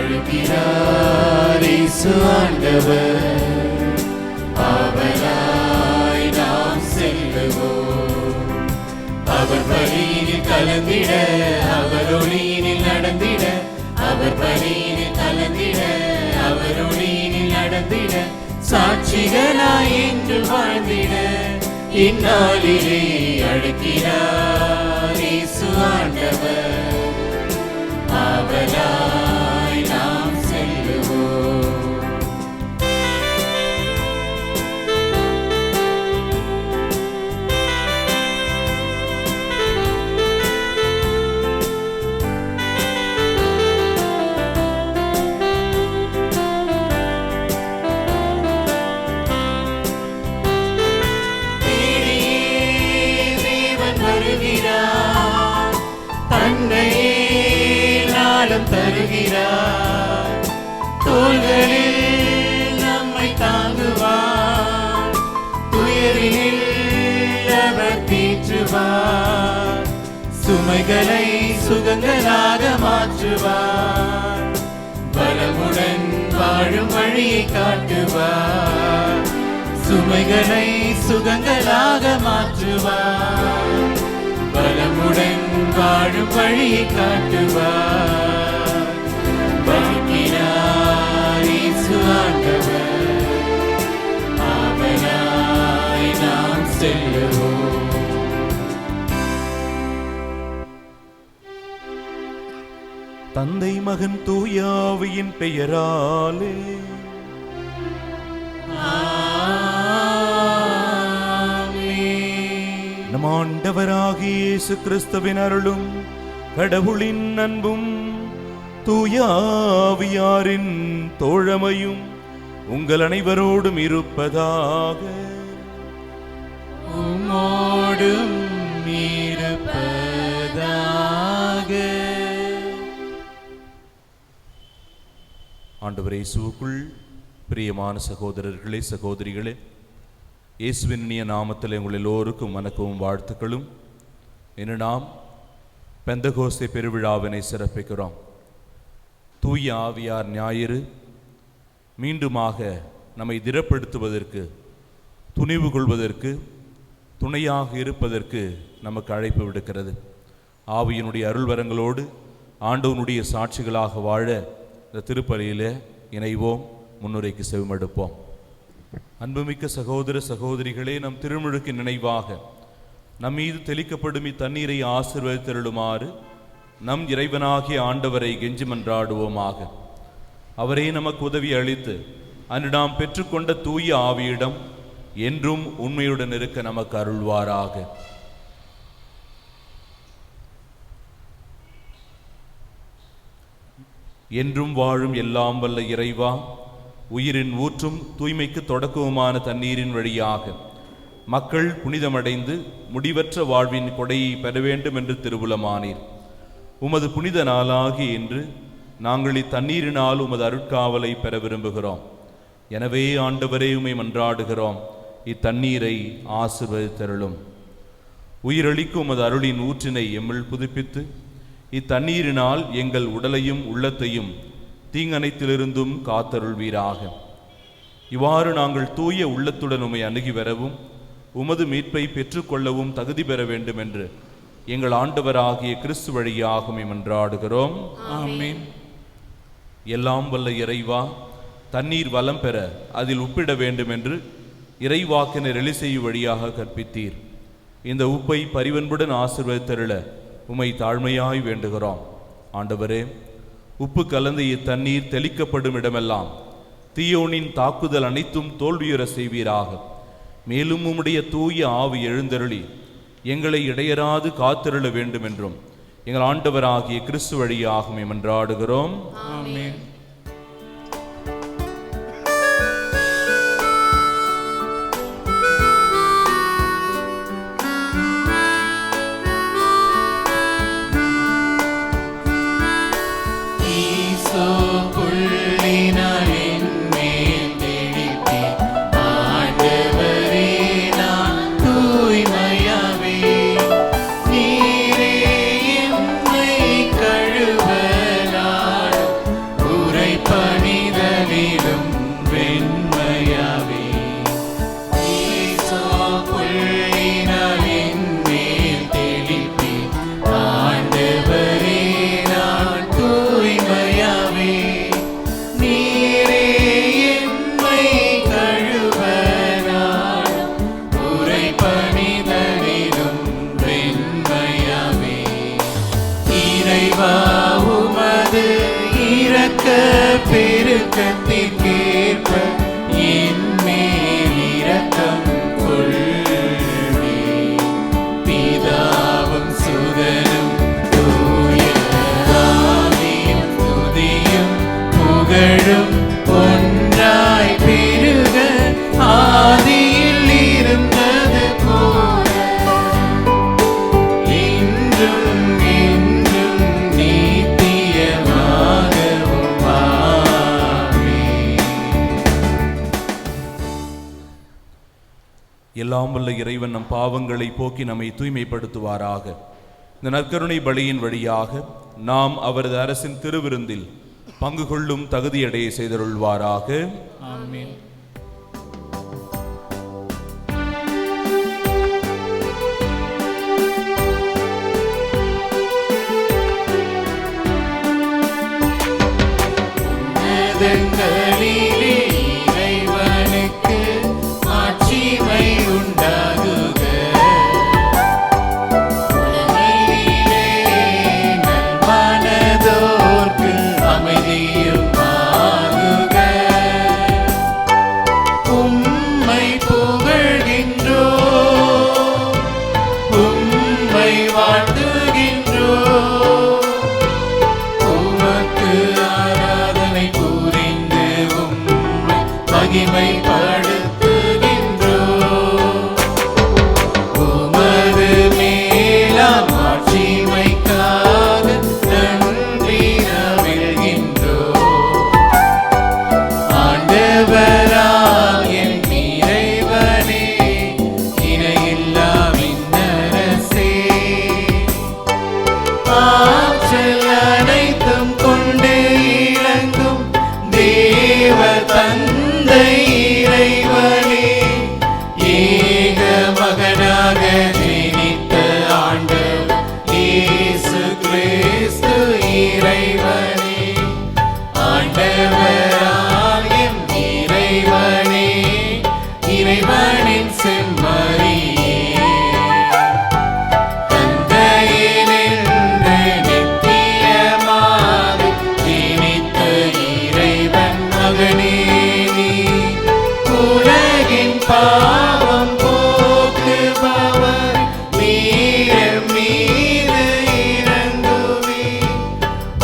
அழுகிறார் இயேசு ஆண்டவர், ஆவலாய் நாம் செல்லுவோம். அவர் பலியினில் கலந்திட, அவர் ஒளியினில் நடந்திட, அவர் பலியினில் கலந்திட, அவர் ஒளியினில் நடந்திட, சாட்சிகளாய் என்று வாழ்ந்திட இந்நாளிலே அழைக்கிறார் இயேசு ஆண்டவர், ஆவலாய் நாம் செல்லுவோம். தருகிறார், தோள்களில் நம்மை தாங்குவார், துயரில் அவர் தீற்றுவார், சுமைகளை சுகங்களாக மாற்றுவார், பலமுடன் வாழும் வழியை காட்டுவார், சுமைகளை சுகங்களாக மாற்றுவார், பலமுடன் வாழும் வழியை காட்டுவார். வருகிறார் இயேசு ஆண்டவர், ஆவலாய் நாம் செல்லுவோம். தந்தை மகன் தூய ஆவியின் பெயராலே நம் ஆண்டவராகிய இயேசு கிறிஸ்துவின் அருளும் கடவுளின் அன்பும் தூய ஆவியாரின் தோழமையும் உங்கள் அனைவரோடும் இருப்பதாக. உம்மோடும் இருப்பதாக. ஆண்டவர் இயேசுவுக்குள் பிரியமான சகோதரர்களே, சகோதரிகளே, இயேசுவின் இனிய நாமத்தில் உங்கள் எல்லோருக்கும் வணக்கமும் வாழ்த்துக்களும். இன்று நாம் பெந்தகோஸ்தே பெருவிழாவினை சிறப்பிக்கிறோம். தூய ஆவியார் ஞாயிறு மீண்டுமாக நம்மை திடப்படுத்துவதற்கு, துணிவு கொள்வதற்கு, துணையாக இருப்பதற்கு நமக்கு அழைப்பு விடுக்கிறது. ஆவியினுடைய அருள்வரங்களோடு ஆண்டவனுடைய சாட்சிகளாக வாழ இந்த திருப்பலியில் இணைவோம், முன்னுரைக்கு செவிமடுப்போம். அன்புமிக்க சகோதர சகோதரிகளே, நம் திருமுழுக்கு நினைவாக நம் மீது தெளிக்கப்படும் இத்தண்ணீரை ஆசீர்வதித்தருளுமாறு நம் இறைவனாகிய ஆண்டவரை கெஞ்சி மன்றாடுவோமாக. அவரே நமக்கு உதவி அளித்து அன்று நாம் பெற்றுக்கொண்ட தூய ஆவியிடம் என்றும் உண்மையுடன் இருக்க நமக்கு அருள்வாராக. என்றும் வாழும் எல்லாம் வல்ல இறைவா, உயிரின் ஊற்றும் தூய்மைக்கு தொடக்கவுமான தண்ணீரின் வழியாக மக்கள் புனிதமடைந்து முடிவற்ற வாழ்வின் கொடையை பெற வேண்டும் என்று திருவுளமானீர். உமது புனித நாளாகி இன்று நாங்கள் இத்தண்ணீரினால் உமது அருட்காவலை பெற விரும்புகிறோம். எனவே ஆண்டவரே, உம்மை மன்றாடுகிறோம், இத்தண்ணீரை ஆசீர்வதித்தருளும். உயிரளிக்கும் உமது அருளின் ஊற்றினை எம்மில் புதுப்பித்து இத்தண்ணீரினால் எங்கள் உடலையும் உள்ளத்தையும் தீங்கனைத்திலிருந்தும் காத்தருள்வீராக. இவ்வாறு நாங்கள் தூய உள்ளத்துடன் உம்மை அணுகி வரவும் உமது மீட்பை பெற்றுக்கொள்ளவும் தகுதி பெற வேண்டும் என்று எங்கள் ஆண்டவராகிய கிறிஸ்து வழியாக உம்மை மன்றாடுகிறோம். ஆமென். எல்லாம் வல்ல இறைவா, தண்ணீர் வளம் பெற அதில் உப்பிட வேண்டும் என்று இறைவாக்கினர் எலிசேயு வழியாக கற்பித்தீர். இந்த உப்பை பரிவன்புடன் ஆசீர்வதித்தருள உம்மை தாழ்மையாய் வேண்டுகிறோம். ஆண்டவரே, உப்பு கலந்த இத்தண்ணீர் தெளிக்கப்படும் இடமெல்லாம் தீயோனின் தாக்குதல் அனைத்தும் தோல்வியுற செய்வீராக. மேலும் உம்முடைய தூய ஆவி எழுந்தருளி எங்களை இடையராது காத்திருள வேண்டும் என்றும் எங்கள் ஆண்டவராகிய கிறிஸ்து வழியாக உம்மை மன்றாடுகிறோம். ஆமென். நீரே எம்மை கழுவலாடும் இரக்கத்திற்கேற்ப என் மேல் இரக்கம் கொள்வே. பிதாவும் சுதனும் தூய ஆவியும் துதியும் புகழும் ஒன்றாய் பெருக ஆதியில் இருந்தது போல இன்றும் என்றும் நித்தியமாகவும் ஆமென். எல்லாம் வல்ல இறைவன் நம் பாவங்களை போக்கி நம்மை தூய்மைப்படுத்துவாராக. இந்த நற்கருணை பலியின் வழியாக நாம் அவரது அரசின் திருவிருந்தில் பங்கு கொள்ளும் தகுதியடைய செய்தருள்வாராக. ஆமென். உன்னதங்களிலே இறைவனுக்கு மாட்சிமை உண்டாகுக. உலகிலே நல்மனதோர்க்கு அமைதியும் ஆகுக. உம்மை புகழ்கின்றோம், உம்மை வாழ்த்துகின்றோம். உமக்கு ஆராதனை புரிந்து உம்மை மகிமைப்படுத்துகின்றோம். உமது மேலாம் ஆட்சிமைக்காக நன்றி நவிழ்கின்றோம். ஆண்டவராம் என் இறைவனே, இணையில்லா விண்ணரசே, ஆற்றல் அனைத்தும் கொண்டு இலங்கும் தேவ தந்தை இறைவனே, ஏக மகனாக ஜனித்த ஆண்டவர் இயேசு கிறிஸ்து இறைவனே, ஆண்டவராம் எம் இறைவனே, இறைவனின் செம்மறியே, தந்தையினின்று நித்தியமாக ஜனித்த இறைவன் மகனே நீ, உலகின் பாவம் போக்குபவர், நீர் மீது இறங்குவே.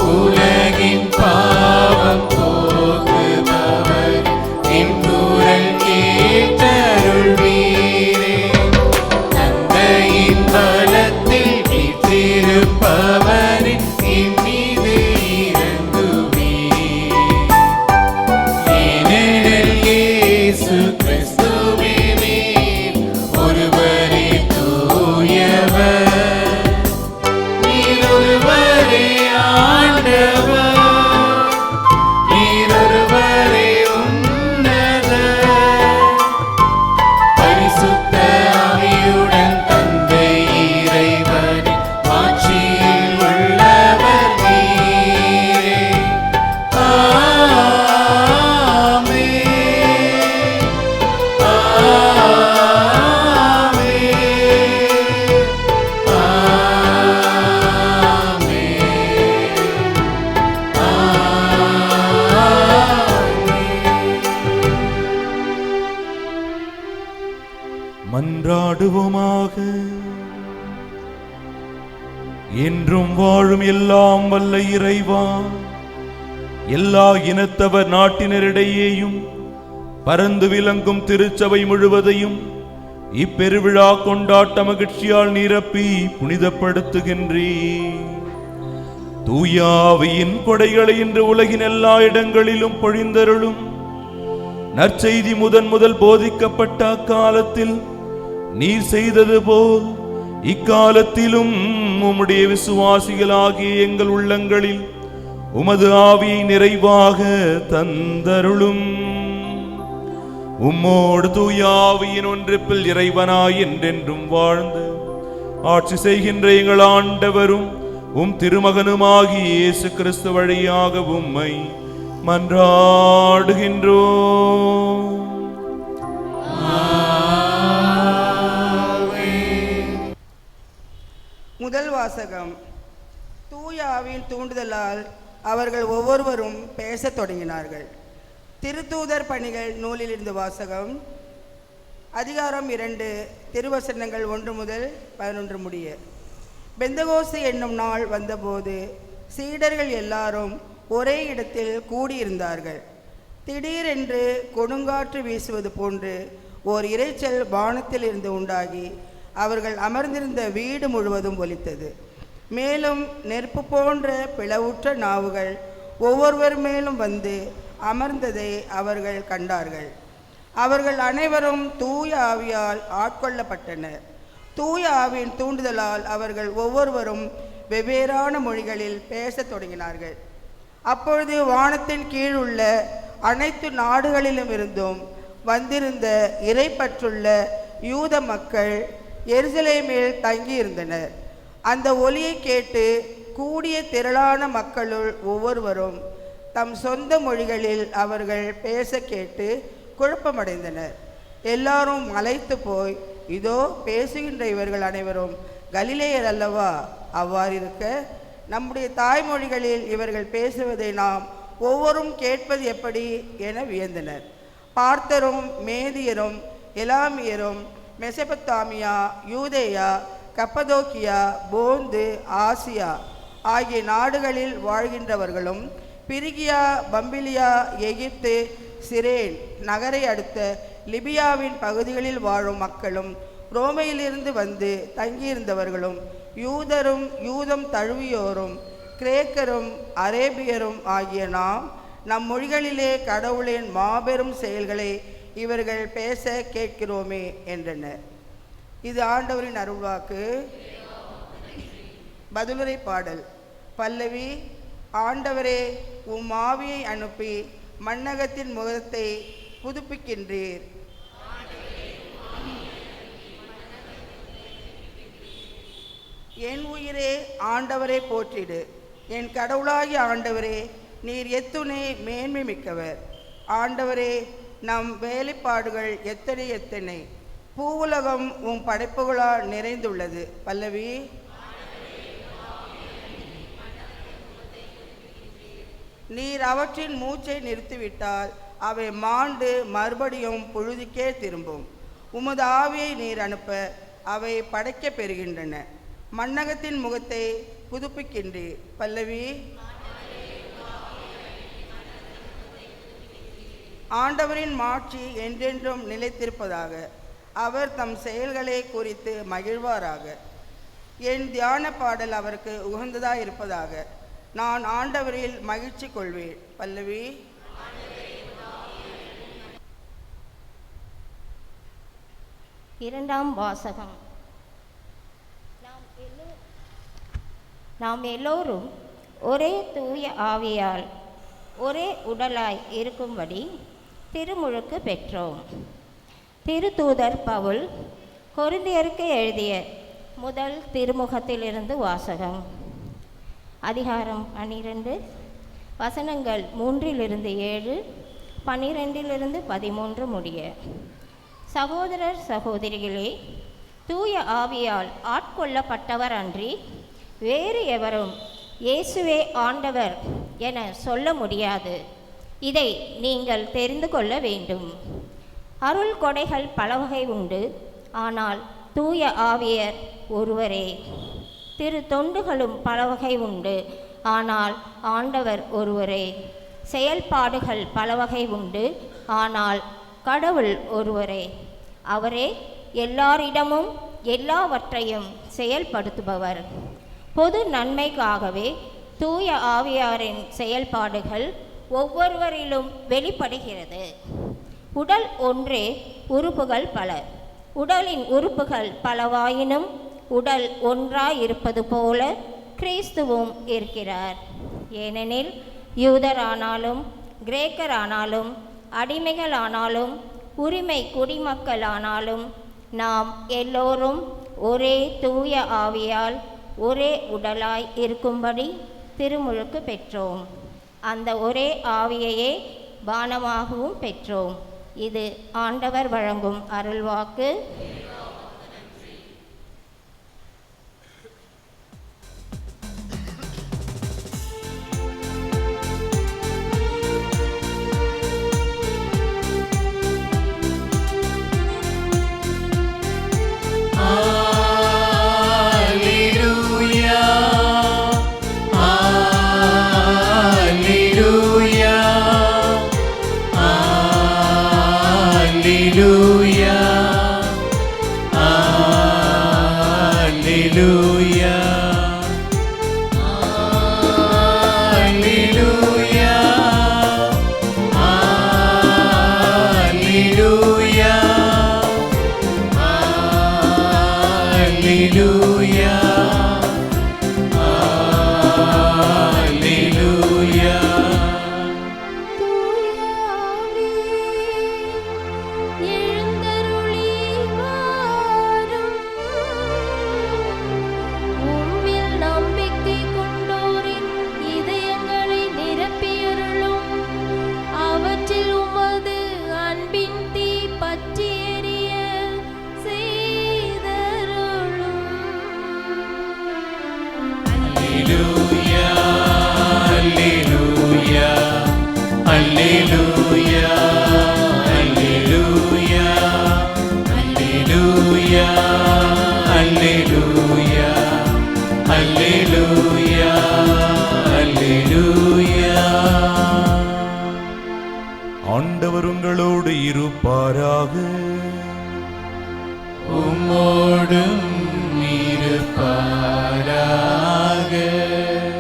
உலகின் பாவம் போக்குபவர், என் குரல் கேட்டருள்வீரே. தந்தையின் பலத்தில் வீற்றிருப்பவரின் என் மீது இறங்குவீர். ஏனெனில் இயேசு கிறிஸ்துவே நீர் ஒருவரே தூயவர், நீர் ஒருவரே ஆண்டவர், நீர் ஒருவரே உன்னதர். பரிசுத்த ஆவியுடன் தந்தை இறைவனின் ஆட்சியில் உள்ளவர் நீரே. ஆமென். மன்றாடுவோமாக. என்றும் வாழும் எல்லாம் வல்ல இறைவா, எல்லா இனத்தவர் நாட்டினரிடையேயும் பரந்து விளங்கும் திருச்சபை முழுவதையும் இப்பெருவிழா கொண்டாட்ட மகிழ்ச்சியால் நிரப்பி புனிதப்படுத்துகின்றீர். தூயாவியின் கொடைகளை இன்று உலகின் எல்லா இடங்களிலும் பொழிந்தருளும். நற்செய்தி முதல் போதிக்கப்பட்ட அக்காலத்தில் நீர் செய்தது போல் இக்காலத்திலும் உம்முடைய விசுவாசிகளாகிய எங்கள் உள்ளங்களில் உமது ஆவியை நிறைவாக தந்தருளும். உம்மோடு தூயாவியின் ஒன்றிப்பில் இறைவனாய் என்றென்றும் வாழ்ந்து ஆட்சி செய்கின்ற எங்கள் ஆண்டவரும் உம் திருமகனுமாகி இயேசு கிறிஸ்து வழியாக உம்மை மன்றாடுகின்றோம். முதல் வாசகம். தூய ஆவியின் தூண்டுதலால் அவர்கள் ஒவ்வொருவரும் பேசத் தொடங்கினார்கள். திருத்தூதர் பணிகள் நூலிலிருந்து வாசகம். அதிகாரம் 2, திருவசனங்கள் 1 முதல் 11 முடிய. பெந்தகோஸ்து என்னும் நாள் வந்தபோது சீடர்கள் எல்லாரும் ஒரே இடத்தில் கூடியிருந்தார்கள். திடீரென்று கொடுங்காற்று வீசுவது போன்று ஓர் இரைச்சல் வானத்தில் இருந்து உண்டாகி அவர்கள் அமர்ந்திருந்த வீடு முழுவதும் ஒலித்தது. மேலும் நெருப்பு போன்ற பிளவுற்ற நாவுகள் ஒவ்வொருவர் மேலும் வந்து அமர்ந்ததை அவர்கள் கண்டார்கள். அவர்கள் அனைவரும் தூய ஆவியால் ஆட்கொள்ளப்பட்டனர். தூய ஆவியின் தூண்டுதலால் அவர்கள் ஒவ்வொருவரும் வெவ்வேறான மொழிகளில் பேசத் தொடங்கினார்கள். அப்பொழுது வானத்தின் கீழ் உள்ள அனைத்து நாடுகளிலும் இருந்தும் வந்திருந்த இறைப்பற்றுள்ள யூத மக்கள் எருசலேமில் தங்கியிருந்தனர். அந்த ஒலியை கேட்டு கூடிய திரளான மக்களுள் ஒவ்வொருவரும் தம் சொந்த மொழிகளில் அவர்கள் பேச கேட்டு குழப்பமடைந்தனர். எல்லாரும் மலைத்து போய், இதோ பேசுகின்ற இவர்கள் அனைவரும் கலிலேயர் அல்லவா? அவ்வாறிருக்க நம்முடைய தாய்மொழிகளில் இவர்கள் பேசுவதை நாம் ஒவ்வொரும் கேட்பது எப்படி என வியந்தனர். பார்த்தரும் மேதியரும் எலாமியரும் மெசபத்தாமியா, யூதேயா, கப்பதோக்கியா, போந்து, ஆசியா ஆகிய நாடுகளில் வாழ்கின்றவர்களும் பிரிகியா, பம்பிலியா, எகிப்து, சிரேன் நகரை அடுத்த லிபியாவின் பகுதிகளில் வாழும் மக்களும் ரோமையிலிருந்து வந்து தங்கியிருந்தவர்களும் யூதரும் யூதம் தழுவியோரும் கிரேக்கரும் அரேபியரும் ஆகிய நாம் நம் மொழிகளிலே கடவுளின் மாபெரும் செயல்களை இவர்கள் பேச கேட்கிறோமே என்றனர். இது ஆண்டவரின் அருள்வாக்கு. பதிலுரை பாடல். பல்லவி. ஆண்டவரே, உம் ஆவியை அனுப்பி மண்ணகத்தின் முகத்தை புதுப்பிக்கின்றீர். என் உயிரே ஆண்டவரை போற்றிடு. என் கடவுளாகிய ஆண்டவரே, நீர் எத்துணை மேன்மை மிக்கவர். ஆண்டவரே, நம் வேலைப்பாடுகள் எத்தனை எத்தனை. பூவுலகம் உம் படைப்புகளால் நிறைந்துள்ளது. பல்லவி. நீர் அவற்றின் மூச்சை நிறுத்திவிட்டால் அவை மாண்டு மறுபடியும் புழுதிக்கே திரும்பும். உமது ஆவியை நீர் அனுப்ப அவை படைக்க பெறுகின்றன. மண்ணகத்தின் முகத்தை புதுப்பிக்கின்றீர். பல்லவி. ஆண்டவரின் மாட்சி என்றென்றும் நிலைத்திருப்பதாக. அவர் தம் செயல்களை குறித்து மகிழ்வாராக. என் தியான பாடல் அவருக்கு உகந்ததாயிருப்பதாக. நான் ஆண்டவரில் மகிழ்ச்சி கொள்வேன். பல்லவி. இரண்டாம் வாசகம். நாம் எல்லோரும் ஒரே தூய ஆவியால் ஒரே உடலாய் இருக்கும்படி திருமுழுக்கு பெற்றோம். திருத்தூதர் பவுல் கொரிந்தியருக்கு எழுதிய முதல் திருமுகத்திலிருந்து வாசகம். அதிகாரம் 12, வசனங்கள் 3-7, 12-13 முடிய. சகோதரர் சகோதரிகளே, தூய ஆவியால் ஆட்கொள்ளப்பட்டவர் அன்றி வேறு எவரும் இயேசுவே ஆண்டவர் என சொல்ல முடியாது. இதை நீங்கள் தெரிந்து கொள்ள வேண்டும். அருள் கொடைகள் பலவகை உண்டு, ஆனால் தூய ஆவியர் ஒருவரே. திரு தொண்டுகளும் பலவகை உண்டு, ஆனால் ஆண்டவர் ஒருவரே. செயல்பாடுகள் பலவகை உண்டு, ஆனால் கடவுள் ஒருவரே. அவரே எல்லாரிடமும் எல்லாவற்றையும் செயல்படுத்துபவர். பொது நன்மைக்காகவே தூய ஆவியாரின் செயல்பாடுகள் ஒவ்வொருவரிலும் வெளிப்படுகிறது. உடல் ஒன்றே, உறுப்புகள் பல. உடலின் உறுப்புகள் பலவாயினும் உடல் ஒன்றாயிருப்பது போல கிறிஸ்துவும் இருக்கிறார். ஏனெனில் யூதரானாலும் கிரேக்கரானாலும் அடிமைகளானாலும் உரிமை குடிமக்களானாலும் நாம் எல்லோரும் ஒரே தூய ஆவியால் ஒரே உடலாய் இருக்கும்படி திருமுழுக்கு பெற்றோம். அந்த ஒரே ஆவியையே பானமாகவும் பெற்றோம். இது ஆண்டவர் வழங்கும் அருள்வாக்கு. இருப்பாராக. உம்மோடும் இருப்பாராக.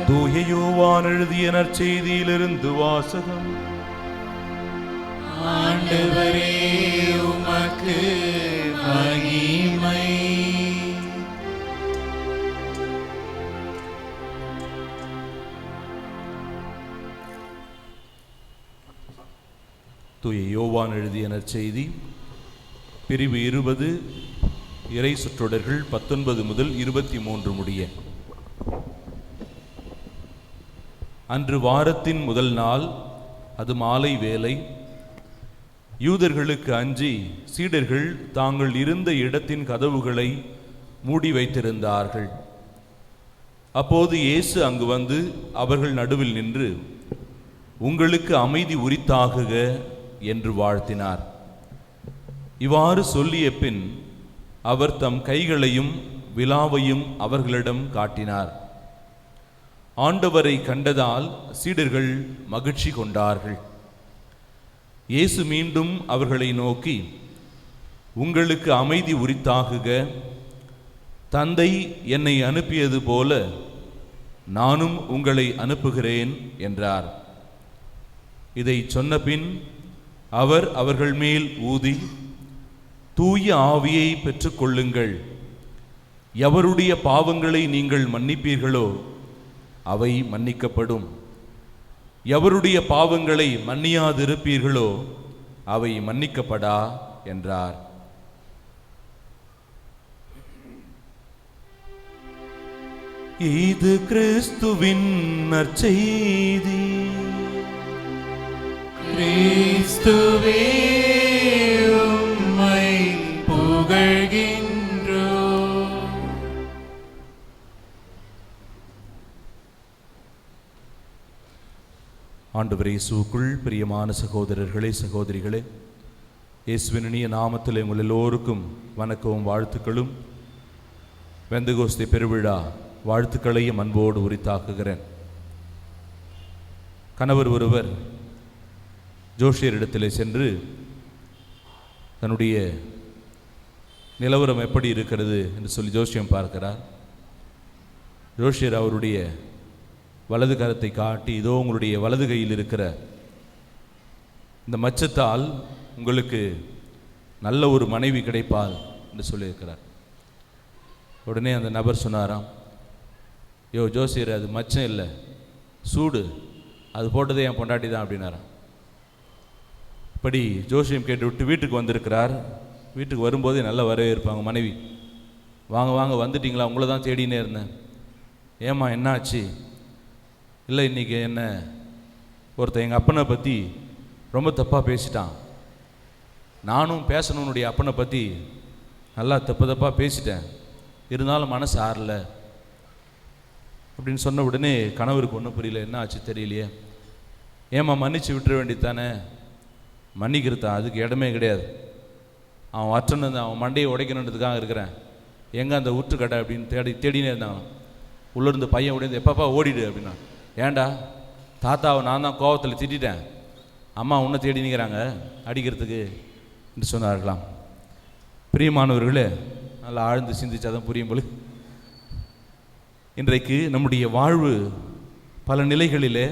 தூய யோவான் எழுதிய நற்செய்தியிலிருந்து வாசகம். ஆண்டவரே, உமக்கு மகிமை. தூய யோவான் எழுதிய நற்செய்தி பிரிவு 20 இறை சொற்றொடர்கள் 19 முதல் 23 முடிய. அன்று வாரத்தின் முதல் நாள், அது மாலை வேளை. யூதர்களுக்கு அஞ்சி சீடர்கள் தாங்கள் இருந்த இடத்தின் கதவுகளை மூடி வைத்திருந்தார்கள். அப்போது இயேசு அங்கு வந்து அவர்கள் நடுவில் நின்று, உங்களுக்கு அமைதி உரித்தாகுக என்று வாழ்த்தினார். இவ்வாறு சொல்லிய பின் அவர் தம் கைகளையும் விலாவையும் அவர்களிடம் காட்டினார். ஆண்டவரை கண்டதால் சீடர்கள் மகிழ்ச்சி கொண்டார்கள். இயேசு மீண்டும் அவர்களை நோக்கி, உங்களுக்கு அமைதி உரித்தாகுக. தந்தை என்னை அனுப்பியது போல நானும் உங்களை அனுப்புகிறேன் என்றார். இதை சொன்னபின் அவர் அவர்கள் மேல் ஊதி, தூய ஆவியை பெற்றுக்கொள்ளுங்கள். எவருடைய பாவங்களை நீங்கள் மன்னிப்பீர்களோ அவை மன்னிக்கப்படும். எவருடைய பாவங்களை மன்னியாதிருப்பீர்களோ அவை மன்னிக்கப்படா என்றார். இது கிறிஸ்துவின் நற்செய்தி. கிறிஸ்துவே, உம்மை புகழ்கின்றோம். ஆண்டவர் இயேசுவுக்குள் பிரியமான சகோதரர்களே, சகோதரிகளே, இயேசுவின் இனிய நாமத்தில் உங்கள் எல்லோருக்கும் வணக்கமும் வாழ்த்துக்களும் பெந்தகோஸ்தே பெருவிழா வாழ்த்துக்களையும் அன்போடு உரித்தாக்குகிறேன். கணவர் ஒருவர் ஜோஷியரிடத்தில் சென்று தன்னுடைய நிலவரம் எப்படி இருக்கிறது என்று சொல்லி ஜோசியம் பார்க்கிறார். ஜோஷியர் அவருடைய வலது கரத்தை காட்டி, இதோ உங்களுடைய வலது கையில் இருக்கிற இந்த மச்சத்தால் உங்களுக்கு நல்ல ஒரு மனைவி கிடைப்பாள் என்று சொல்லியிருக்கிறார். உடனே அந்த நபர் சொன்னாராம், யோ ஜோசியர், அது மச்சம் இல்லை, சூடு, அது போட்டதே என் பொண்டாட்டி தான் அப்படின்னாராம். இப்படி ஜோசியம் கேட்டு விட்டு வீட்டுக்கு வந்திருக்கிறார். வீட்டுக்கு வரும்போதே நல்ல வரவேற்பாங்க மனைவி. வாங்க வாங்க, வந்துட்டீங்களா, உங்களை தான் தேடினே இருந்தேன். ஏம்மா என்னாச்சு? இல்லை, இன்றைக்கி என்ன ஒருத்தன் எங்கள் அப்பனை பற்றி ரொம்ப தப்பாக பேசிட்டான். நானும் பேசணுன்னுடைய அப்பனை பற்றி நல்லா தப்பாக பேசிட்டேன், இருந்தாலும் மனசு ஆறல அப்படின்னு சொன்ன உடனே கணவருக்கு ஒன்றும் புரியல. என்ன ஆச்சு தெரியலையே. ஏம்மா மன்னிச்சு விட்டுற வேண்டியதானே? மன்னிக்கிறதா? அதுக்கு இடமே கிடையாது. அவன் வற்றணும், அவன் மண்டையை உடைக்கணுன்றதுக்காக இருக்கிறேன். எங்கே அந்த உற்றுக்கடை அப்படின்னு தேடினே இருந்தாங்க. உள்ளிருந்து பையன் உடைந்து, எப்பப்பா ஓடிடு அப்படின்னா. ஏண்டா, தாத்தாவை நான் தான் கோவத்தில் திட்டேன், அம்மா உன்னை தேடி நிற்கிறாங்க அடிக்கிறதுக்கு என்று சொன்னார்களாம். பிரியமானவர்களே, நல்லா ஆழ்ந்து சிந்திச்சாதான் புரியும் போல. இன்றைக்கு நம்முடைய வாழ்வு பல நிலைகளிலே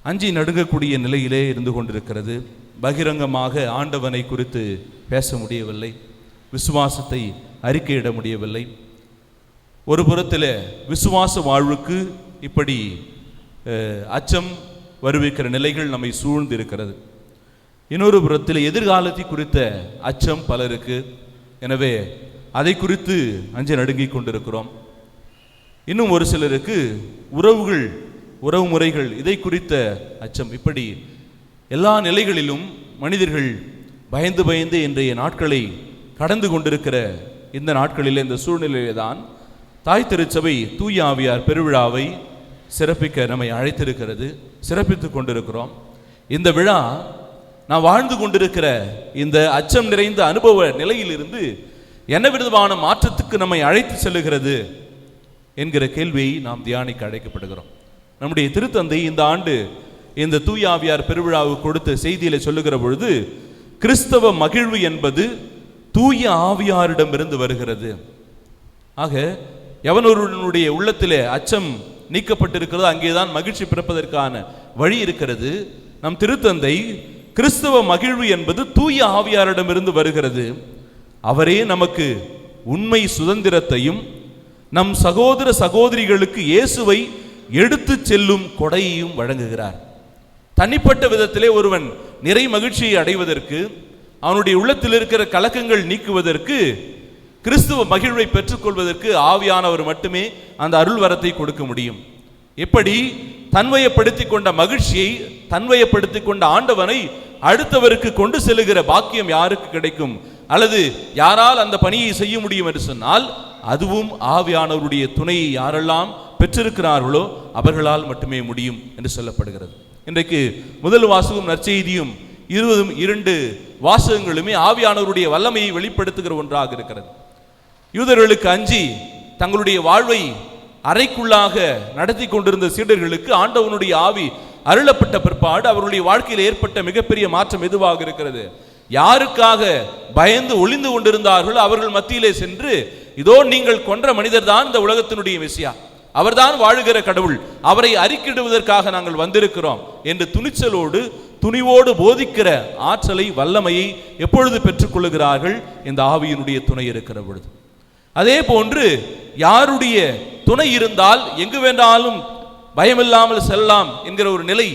அஞ்சி நடுங்கக்கூடிய நிலையிலே இருந்து கொண்டிருக்கிறது. பகிரங்கமாக ஆண்டவனை குறித்து பேச முடியவில்லை, விசுவாசத்தை அறிக்கையிட முடியவில்லை. ஒரு புறத்தில் விசுவாச வாழ்வுக்கு இப்படி அச்சம் வருவிக்கிற நிலைகள் நம்மை சூழ்ந்து இருக்கிறது. இன்னொரு புறத்தில் எதிர்காலத்தை குறித்த அச்சம் பலருக்கு. எனவே அதை குறித்து அஞ்சு நடுங்கிக் கொண்டிருக்கிறோம். இன்னும் ஒரு சிலருக்கு உறவு முறைகள், இதை குறித்த அச்சம். இப்படி எல்லா நிலைகளிலும் மனிதர்கள் பயந்து பயந்து இன்றைய நாட்களை கடந்து கொண்டிருக்கிற இந்த நாட்களில், இந்த சூழ்நிலையிலே தான் தாய் திருச்சபை தூய ஆவியார் பெருவிழாவை சிறப்பிக்க நம்மை அழைத்திருக்கிறது, சிறப்பித்து கொண்டிருக்கிறோம். இந்த விழா நான் வாழ்ந்து கொண்டிருக்கிற இந்த அச்சம் நிறைந்த அனுபவ நிலையிலிருந்து என்ன விதமான மாற்றத்துக்கு நம்மை அழைத்து செல்லுகிறது என்கிற கேள்வியை நாம் தியானிக்க அழைக்கப்படுகிறோம். நம்முடைய திருத்தந்தை இந்த ஆண்டு இந்த தூய ஆவியார் பெருவிழாவுக்கு கொடுத்த செய்தியில சொல்லுகிற பொழுது, கிறிஸ்தவ மகிழ்வு என்பது தூய ஆவியாரிடமிருந்து வருகிறது. ஆக எவனொருவனுடைய உள்ளத்திலே அச்சம் நீக்கப்பட்டிருக்கிறது, அங்கேதான் மகிழ்ச்சி பிறப்பதற்கான வழி இருக்கிறது. நம் திருத்தந்தை கிறிஸ்தவ மகிழ்வு என்பது தூய ஆவியாரிடமிருந்து வருகிறது. அவரே நமக்கு உண்மை சுதந்திரத்தையும் நம் சகோதர சகோதரிகளுக்கு இயேசுவை எடுத்து செல்லும் கொடையையும் வழங்குகிறார். தனிப்பட்ட விதத்திலே ஒருவன் நிறை மகிழ்ச்சியை அடைவதற்கு, அவனுடைய உள்ளத்தில் இருக்கிற கலக்கங்கள் நீக்குவதற்கு, கிறிஸ்துவ மகிழ்வை பெற்றுக்கொள்வதற்கு ஆவியானவர் மட்டுமே அந்த அருள் வரத்தை கொடுக்க முடியும். எப்படி தன்வயப்படுத்தி கொண்ட மகிழ்ச்சியை, தன்வயப்படுத்தி கொண்ட ஆண்டவனை அடுத்தவருக்கு கொண்டு செல்லுகிற பாக்கியம் யாருக்கு கிடைக்கும், அல்லது யாரால் அந்த பணியை செய்ய முடியும் என்று சொன்னால், அதுவும் ஆவியானவருடைய துணையை யாரெல்லாம் பெற்றிருக்கிறார்களோ அவர்களால் மட்டுமே முடியும் என்று சொல்லப்படுகிறது. இன்றைக்கு முதல் வாசகம் நற்செய்தியும் 22 வாசகங்களுமே ஆவியானவருடைய வல்லமையை வெளிப்படுத்துகிற ஒன்றாக இருக்கிறது. யூதர்களுக்கு அஞ்சி தங்களுடைய வாழ்வை அறைக்குள்ளாக நடத்தி கொண்டிருந்த சீடர்களுக்கு ஆண்டவனுடைய ஆவி அருளப்பட்ட பிற்பாடு அவருடைய வாழ்க்கையில் ஏற்பட்ட மிகப்பெரிய மாற்றம் எதுவாக இருக்கிறது? யாருக்காக பயந்து ஒளிந்து கொண்டிருந்தார்களோ அவர்கள் மத்தியிலே சென்று, இதோ நீங்கள் கொன்ற மனிதர் தான் இந்த உலகத்தினுடைய மெசியா, அவர்தான் வாழுகிற கடவுள், அவரை அறிக்கையிடுவதற்காக நாங்கள் வந்திருக்கிறோம் என்று துணிவோடு போதிக்கிற ஆற்றலை, வல்லமையை எப்பொழுது பெற்றுக்கொள்ளுகிறார்கள்? இந்த ஆவியினுடைய துணை இருக்கிற பொழுது. அதே போன்று யாருடைய துணை இருந்தால் எங்கு வேண்டாலும் பயமில்லாமல் செல்லலாம் என்கிற ஒரு நிலை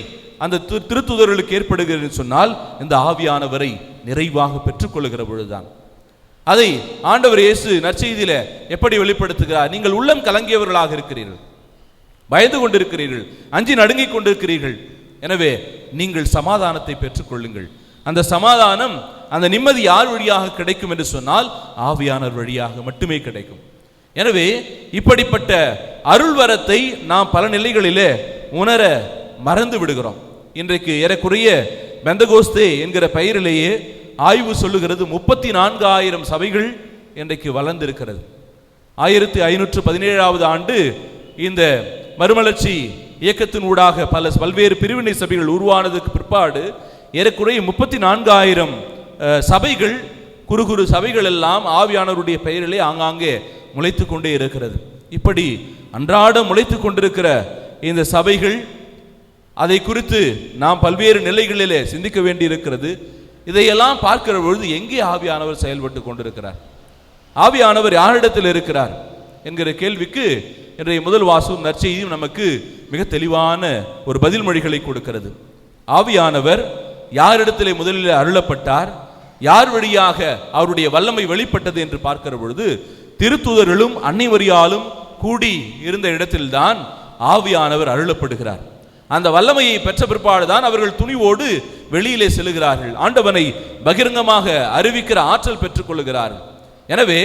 அந்த திருத்துதர்களுக்கு ஏற்படுகிறது சொன்னால், இந்த ஆவியானவரை நிறைவாக பெற்றுக்கொள்ளுகிற பொழுதுதான். அதை ஆண்டவர் இயேசு நற்செய்தியில எப்படி வெளிப்படுத்துகிறார்? நீங்கள் உள்ளம் கலங்கியவர்களாக இருக்கிறீர்கள், பயந்து கொண்டிருக்கிறீர்கள், அஞ்சி நடுங்கிக் கொண்டிருக்கிறீர்கள், எனவே நீங்கள் சமாதானத்தை பெற்றுக்கொள்ளுங்கள். அந்த சமாதானம், அந்த நிம்மதி யார் வழியாக கிடைக்கும் என்று சொன்னால் ஆவியானவர் வழியாக மட்டுமே கிடைக்கும். எனவே இப்படிப்பட்ட அருள் வரத்தை நாம் பல நிலைகளிலே உணர மறந்து விடுகிறோம். இன்றைக்கு ஏறக்குறைய பெந்தகோஸ்தே என்கிற பெயரிலேயே ஆய்வு சொல்லுகிறது 34,000 சபைகள் இன்றைக்கு வளர்ந்திருக்கிறது. 1517 ஆண்டு இந்த மறுமலர்ச்சி இயக்கத்தின் ஊடாக பல்வேறு பிரிவினை சபைகள் உருவானதுக்கு பிற்பாடு ஏறக்குறைய 34,000 சபைகள், குறு சபைகள் எல்லாம் ஆவியானவருடைய பெயரிலே ஆங்காங்கே முளைத்து கொண்டே இருக்கிறது. இப்படி அன்றாடம் முளைத்து கொண்டிருக்கிற இந்த சபைகள், அதை குறித்து நாம் பல்வேறு நிலைகளிலே சிந்திக்க வேண்டி இருக்கிறது. இதையெல்லாம் பார்க்கிற பொழுது எங்கே ஆவியானவர் செயல்பட்டு கொண்டிருக்கிறார், ஆவியானவர் யாரிடத்தில் இருக்கிறார் என்கிற கேள்விக்கு இன்றைய முதல் வாசகம் நற்செய்தியும் நமக்கு மிக தெளிவான ஒரு பதில் மொழிகளை கொடுக்கிறது. ஆவியானவர் யாரிடத்திலே முதலில் அருளப்பட்டார், யார் வழியாக அவருடைய வல்லமை வெளிப்பட்டது என்று பார்க்கிற பொழுது, திருத்துதர்களும் அன்னைமரியாலும் கூடி இருந்த இடத்தில்தான் ஆவியானவர் அருளப்படுகிறார். அந்த வல்லமையை பெற்ற பிற்பாடுதான் அவர்கள் துணிவோடு வெளியிலே செல்கிறார்கள், ஆண்டவனை பகிரங்கமாக அறிவிக்கிற ஆற்றல் பெற்றுக் கொள்ளுகிறார்கள். எனவே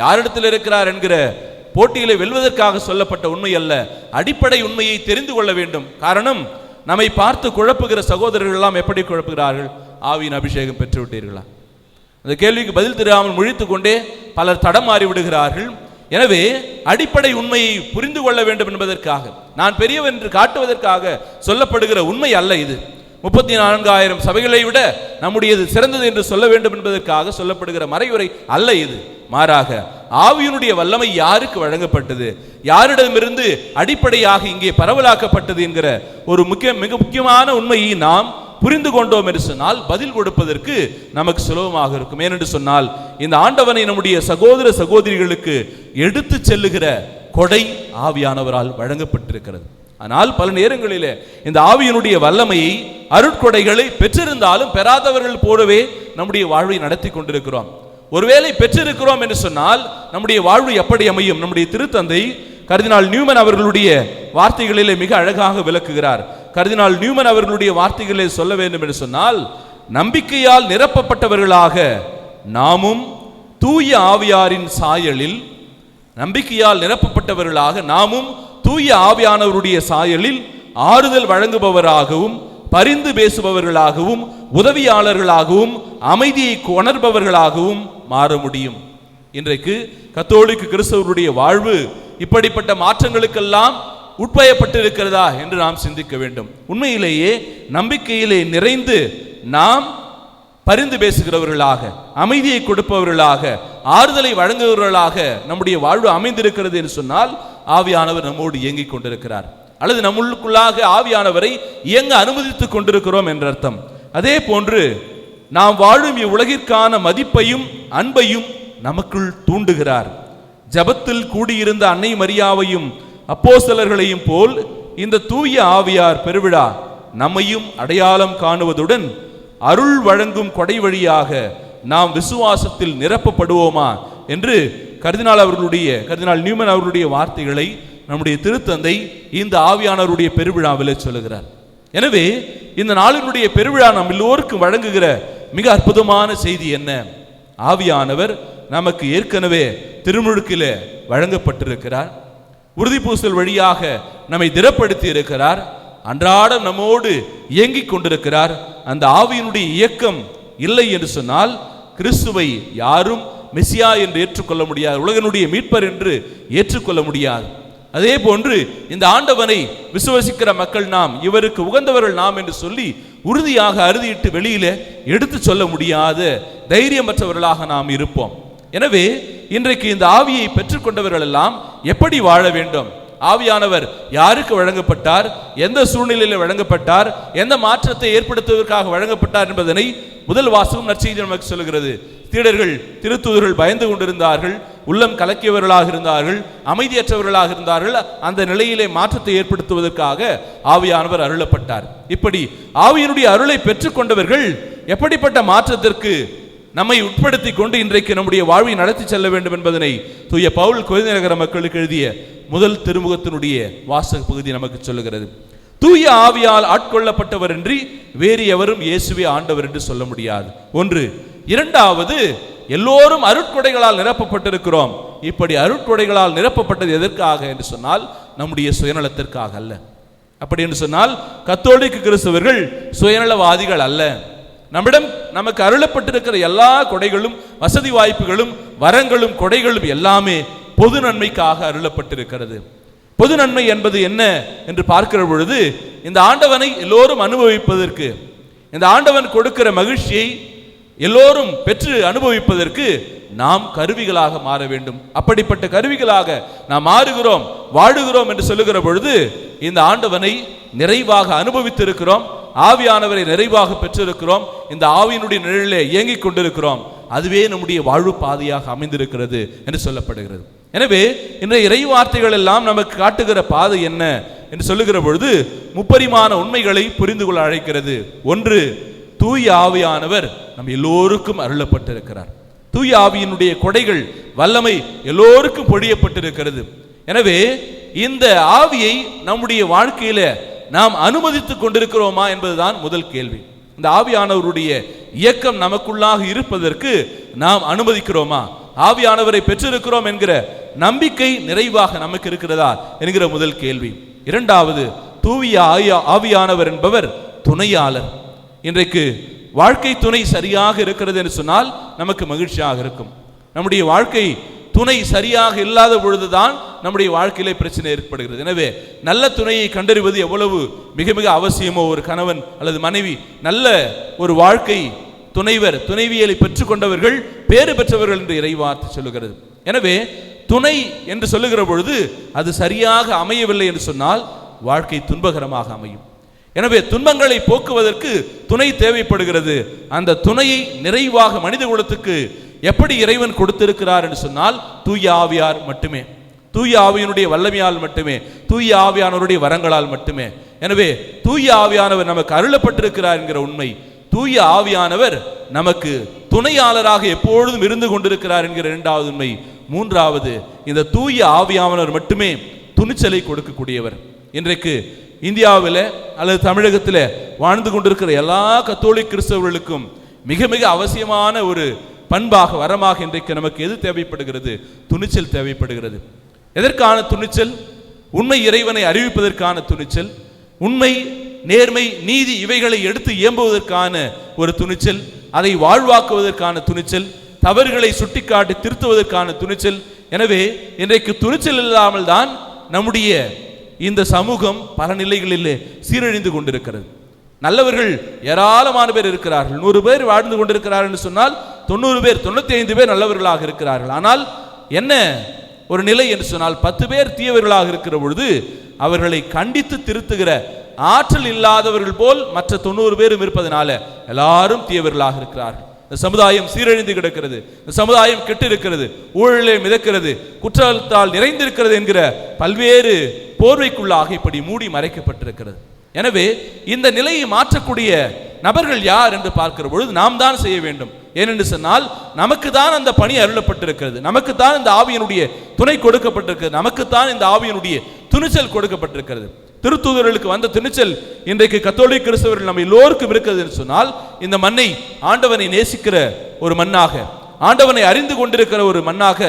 யாரிடத்தில் இருக்கிறார் என்கிற போட்டியிலே வெல்வதற்காக சொல்லப்பட்ட உண்மை அல்ல, அடிப்படை உண்மையை தெரிந்து கொள்ள வேண்டும். காரணம், நம்மை பார்த்து குழப்புகிற சகோதரர்கள் எல்லாம் எப்படி குழப்புகிறார்கள்? ஆவியின் அபிஷேகம் பெற்று விட்டீர்களா? அந்த கேள்விக்கு பதில் தெரியாமல் முழித்துக் கொண்டே பலர் தடம் மாறி விடுகிறார்கள். எனவே அடிப்படை உண்மையை புரிந்து கொள்ள வேண்டும் என்பதற்காக, நான் பெரியவன் என்று காட்டுவதற்காக சொல்லப்படுகிற உண்மை அல்ல இது. 34,000 சபைகளை விட நம்முடையது சிறந்தது என்று சொல்ல வேண்டும் என்பதற்காக சொல்லப்படுகிற மறைவுரை அல்ல இது. மாறாக ஆவியினுடைய வல்லமை யாருக்கு வழங்கப்பட்டது, யாரிடமிருந்து அடிப்படையாக இங்கே பரவலாக்கப்பட்டது என்கிற ஒரு மிக முக்கியமான உண்மையை நாம் புரிந்து கொண்டோம் என்று சொன்னால் பதில் கொடுப்பதற்கு நமக்கு சுலபமாக இருக்கும். ஏனென்று சொன்னால், இந்த ஆண்டவனை நம்முடைய சகோதர சகோதரிகளுக்கு எடுத்து செல்லுகிற கொடை ஆவியானவரால் வழங்கப்பட்டிருக்கிறது. ஆனால் பல நேரங்களிலே இந்த ஆவியினுடைய வல்லமையை, அருட்கொடைகளை பெற்றிருந்தாலும் பெறாதவர்கள் போலவே நம்முடைய வாழ்வை நடத்தி கொண்டிருக்கிறோம். ஒருவேளை பெற்றிருக்கிறோம் என்று சொன்னால் நம்முடைய வாழ்வு எப்படி அமையும்? நம்முடைய திருத்தந்தை கர்தினால் நியூமன் அவர்களுடைய வார்த்தைகளிலே மிக அழகாக விளக்குகிறார். கர்தினால் நியூமன் அவர்களுடைய வார்த்தைகளிலே சொல்ல வேண்டும் என்று சொன்னால், நம்பிக்கையால் நிரப்பப்பட்டவர்களாக நாமும் தூய ஆவியாரின் சாயலில், நம்பிக்கையால் நிரப்பப்பட்டவர்களாக நாமும் தூய ஆவியானவருடைய சாயலில் ஆறுதல் வழங்குபவராகவும், பரிந்து பேசுபவர்களாகவும், உதவியாளர்களாகவும், அமைதியை உணர்பவர்களாகவும் மாற முடியும். இன்றைக்கு கத்தோலிக்க கிறிஸ்தவருடைய வாழ்வு இப்படிப்பட்ட மாற்றங்களுக்கெல்லாம் உட்பயப்பட்டிருக்கிறதா என்று நாம் சிந்திக்க வேண்டும். உண்மையிலேயே நம்பிக்கையிலே நிறைந்து நாம் பரிந்து பேசுகிறவர்களாக, அமைதியை கொடுப்பவர்களாக, ஆறுதலை வழங்குகிறவர்களாக நம்முடைய வாழ்வு அமைந்திருக்கிறது என்று சொன்னால் ஆவியானவர் நம்மோடு இயங்கிக் கொண்டிருக்கிறார், அல்லது நம்மளுக்குள்ளாக ஆவியானவரை இயங்க அனுமதித்துக் கொண்டிருக்கிறோம் என்ற அர்த்தம். அதே போன்று நாம் வாழும் இவ்வுலகிற்கான மதிப்பையும் அன்பையும் நமக்குள் தூண்டுகிறார். ஜபத்தில் கூடியிருந்த அன்னை மரியாவையும் அப்போஸ்தலர்களையும் போல் இந்த தூய ஆவியார் பெருவிழா நம்மையும் அடையாளம் காணுவதுடன் அருள் வழங்கும் கொடை வழியாக நாம் விசுவாசத்தில் நிரப்பப்படுவோமா என்று கர்தினால் நியூமன் அவர்களுடைய வார்த்தைகளை நம்முடைய திருத்தந்தை இந்த ஆவியானவருடைய பெருவிழாவில் சொல்லுகிறார். எனவே இந்த நாளினுடைய பெருவிழா நம் எல்லோருக்கும் வழங்குகிற மிக அற்புதமான செய்தி என்ன? ஆவியானவர் நமக்கு ஏற்கனவே திருமுழுக்கிலே வழங்கப்பட்டிருக்கிறார், உறுதி பூசல் வழியாக நம்மை திடப்படுத்தி இருக்கிறார், அன்றாடம் நம்மோடு இயங்கிக் கொண்டிருக்கிறார். அந்த ஆவியினுடைய இயக்கம் இல்லை என்று சொன்னால் கிறிஸ்துவை யாரும் மெசியா என்று ஏற்றுக்கொள்ள முடியாது, உலகனுடைய மீட்பர் என்று ஏற்றுக்கொள்ள முடியாது. அதே போன்று இந்த ஆண்டவனை விசுவசிக்கிற மக்கள் நாம், இவருக்கு உகந்தவர்கள் நாம் என்று சொல்லி உறுதியாக அறுதியிட்டு வெளியில எடுத்து சொல்ல முடியாத தைரியமற்றவர்களாக நாம் இருப்போம். எனவே இன்றைக்கு இந்த ஆவியை பெற்றுக்கொண்டவர்கள் எல்லாம் எப்படி வாழ வேண்டும்? ஆவியானவர் யாருக்கு வழங்கப்பட்டார், எந்த சூழ்நிலையில் வழங்கப்பட்டார், எந்த மாற்றத்தை ஏற்படுத்துவதற்காக வழங்கப்பட்டார் என்பதனை முதல் வாசகம் நற்செய்தி நமக்கு சொல்கிறது. சீடர்கள் திருத்தூதர்கள் பயந்து கொண்டிருந்தார்கள், உள்ளம் கலக்கியவர்களாக இருந்தார்கள், அமைதியற்றவர்களாக இருந்தார்கள். அந்த நிலையிலே மாற்றத்தை ஏற்படுத்துவதற்காக ஆவியானவர் அருளப்பட்டார். இப்படி ஆவியினுடைய அருளை பெற்றுக்கொண்டவர்கள் எப்படிப்பட்ட மாற்றத்திற்கு நம்மை உட்படுத்தி கொண்டு இன்றைக்கு நம்முடைய வாழ்வை நடத்தி செல்ல வேண்டும் என்பதனை தூய பவுல் கொரிந்திய நகர மக்களுக்கு எழுதிய முதல் திருமுகத்தினுடைய வாசக பகுதி நமக்கு சொல்லுகிறது. தூய ஆவியால் ஆட்கொள்ளப்பட்டவர் என்று வேறு எவரும் இயேசுவே ஆண்டவர் என்று சொல்ல முடியாது. ஒன்று. இரண்டாவது, எல்லோரும் அருட்கொடைகளால் நிரப்பப்பட்டிருக்கிறோம். இப்படி அருட்கொடைகளால் நிரப்பப்பட்டது எதற்காக என்று சொன்னால் நம்முடைய சுயநலத்திற்காக அல்ல. அப்படி என்று சொன்னால் கத்தோலிக்க கிறிஸ்தவர்கள் சுயநலவாதிகள் அல்ல. நம்மிடம் நமக்கு அருளப்பட்டிருக்கிற எல்லா கொடைகளும், வசதி வாய்ப்புகளும், வரங்களும், கொடைகளும் எல்லாமே பொது நன்மைக்காக அருளப்பட்டிருக்கிறது. பொது நன்மை என்பது என்ன என்று பார்க்கிற பொழுது, இந்த ஆண்டவனை எல்லோரும் அனுபவிப்பதற்கு, இந்த ஆண்டவன் கொடுக்கிற மகிழ்ச்சியை எல்லோரும் பெற்று அனுபவிப்பதற்கு நாம் கருவிகளாக மாற வேண்டும். அப்படிப்பட்ட கருவிகளாக நாம் மாறுகிறோம், வாழுகிறோம் என்று சொல்லுகிற பொழுது இந்த ஆண்டவனை நிறைவாக அனுபவித்திருக்கிறோம், ஆவியானவரை நிறைவாக பெற்றிருக்கிறோம், இந்த ஆவியினுடைய நிழலிலே இயங்கிக் கொண்டிருக்கிறோம். அதுவே நம்முடைய வாழ்வு பாதையாக அமைந்திருக்கிறது என்று சொல்லப்படுகிறது. எனவே இன்றைய இறை வார்த்தைகள் எல்லாம் நமக்கு காட்டுகிற பாதை என்ன என்று சொல்லுகிற பொழுது முப்பரிமாண உண்மைகளை புரிந்து கொள்ள அழைக்கிறது. ஒன்று, தூய ஆவியானவர் நம் எல்லோருக்கும் அருளப்பட்டிருக்கிறார். தூய ஆவியினுடைய கொடைகள், வல்லமை எல்லோருக்கும் பொழியப்பட்டிருக்கிறது. எனவே இந்த ஆவியை நம்முடைய வாழ்க்கையில நாம் அனுமதித்துக் கொண்டிருக்கிறோமா என்பதுதான் முதல் கேள்வி. இந்த ஆவியானவருடைய இயக்கம் நமக்குள்ளாக இருப்பதற்கு நாம் அனுமதிக்கிறோமா? ஆவியானவரை பெற்றிருக்கிறோம் என்கிற நம்பிக்கை நிறைவாக நமக்கு இருக்கிறதா என்கிற முதல் கேள்வி. இரண்டாவது, தூய ஆவியானவர் என்பவர் துணையாளர். இன்றைக்கு வாழ்க்கை துணை சரியாக இருக்கிறது என்று சொன்னால் நமக்கு மகிழ்ச்சியாக இருக்கும். நம்முடைய வாழ்க்கை துணை சரியாக இல்லாத பொழுதுதான் நம்முடைய வாழ்க்கையிலே பிரச்சனை ஏற்படுகிறது. எனவே நல்ல துணையை கண்டறிவது எவ்வளவு மிக மிக அவசியமோ, ஒரு கணவன் அல்லது மனைவி நல்ல ஒரு வாழ்க்கை துணைவர், துணைவியலை பெற்றுக்கொண்டவர்கள் பேறு பெற்றவர்கள் என்று இறைவார்த்தை சொல்லுகிறது. எனவே துணை என்று சொல்லுகிற பொழுது அது சரியாக அமையவில்லை என்று சொன்னால் வாழ்க்கை துன்பகரமாக அமையும். எனவே துன்பங்களை போக்குவதற்கு துணை தேவைப்படுகிறது. அந்த துணையை நிறைவாக மனித குலத்துக்கு எப்படி இறைவன் கொடுத்திருக்கிறார் என்று சொன்னால் தூய ஆவியார் மட்டுமே, தூய ஆவியினுடைய வல்லமையால் மட்டுமே, தூய ஆவியானவருடைய வரங்களால் மட்டுமே. எனவே தூய ஆவியானவர் நமக்கு அருளப்பட்டிருக்கிறார் என்கிற உண்மை, தூய ஆவியானவர் நமக்கு துணையாளராக எப்பொழுதும் இருந்து கொண்டிருக்கிறார் என்கிற இரண்டாவது உண்மை. மூன்றாவது, இந்த தூய ஆவியானவர் மட்டுமே துணிச்சலை கொடுக்கக்கூடியவர். இன்றைக்கு இந்தியாவில் அல்லது தமிழகத்தில் வாழ்ந்து கொண்டிருக்கிற எல்லா கத்தோலிக்க கிறிஸ்தவர்களுக்கும் மிக மிக அவசியமான ஒரு பண்பாக, வரமாக இன்றைக்கு நமக்கு எது தேவைப்படுகிறது? துணிச்சல் தேவைப்படுகிறது. எதற்கான துணிச்சல்? உண்மை இறைவனை அறிவிப்பதற்கான துணிச்சல், உண்மை, நேர்மை, நீதி இவைகளை எடுத்து இயம்புவதற்கான ஒரு துணிச்சல், அதை வாழ்வாக்குவதற்கான துணிச்சல், தவறுகளை சுட்டிக்காட்டி திருத்துவதற்கான துணிச்சல். எனவே இன்றைக்கு துணிச்சல் இல்லாமல் தான் நம்முடைய இந்த சமூகம் பல நிலைகளிலே சீரழிந்து கொண்டிருக்கிறது. நல்லவர்கள் ஏராளமான பேர் இருக்கிறார்கள். 100 பேர் வாழ்ந்து கொண்டிருக்கிறார்கள் என்று சொன்னால் 90 பேர் 95 பேர் நல்லவர்களாக இருக்கிறார்கள். ஆனால் என்ன ஒரு நிலை என்று சொன்னால் 10 பேர் தீயவர்களாக இருக்கிற பொழுது அவர்களை கண்டித்து திருத்துகிற ஆற்றல் இல்லாதவர்கள் போல் மற்ற 90 பேரும் இருப்பதனால எல்லாரும் தீயவர்களாக இருக்கிறார்கள். இந்த சமுதாயம் சீரழிந்து கிடக்கிறது, இந்த சமுதாயம் கெட்டு இருக்கிறது, ஊழலே மிதக்கிறது, குற்றத்தால் நிறைந்திருக்கிறது என்கிற பல்வேறு போர்வைக்குள்ளாக இப்படி மூடி மறைக்கப்பட்டிருக்கிறது. எனவே இந்த நிலையை மாற்றக்கூடிய நபர்கள் யார் என்று பார்க்கிற பொழுது நாம் தான் செய்ய வேண்டும். ஏனென்று சொன்னால் நமக்கு தான் அந்த பணி அருளப்பட்டிருக்கிறது, நமக்கு தான் இந்த ஆவியினுடைய துணை கொடுக்கப்பட்டிருக்கிறது, நமக்கு தான் இந்த ஆவியினுடைய துணிச்சல் கொடுக்கப்பட்டிருக்கிறது. திருத்தூதர்களுக்கு வந்த துணிச்சல் இன்றைக்கு கத்தோலிக்க கிறிஸ்தவர்கள் நம்ம எல்லோருக்கும் இருக்கிறது என்று சொன்னால் இந்த மண்ணை ஆண்டவனை நேசிக்கிற ஒரு மண்ணாக, ஆண்டவனை அறிந்து கொண்டிருக்கிற ஒரு மண்ணாக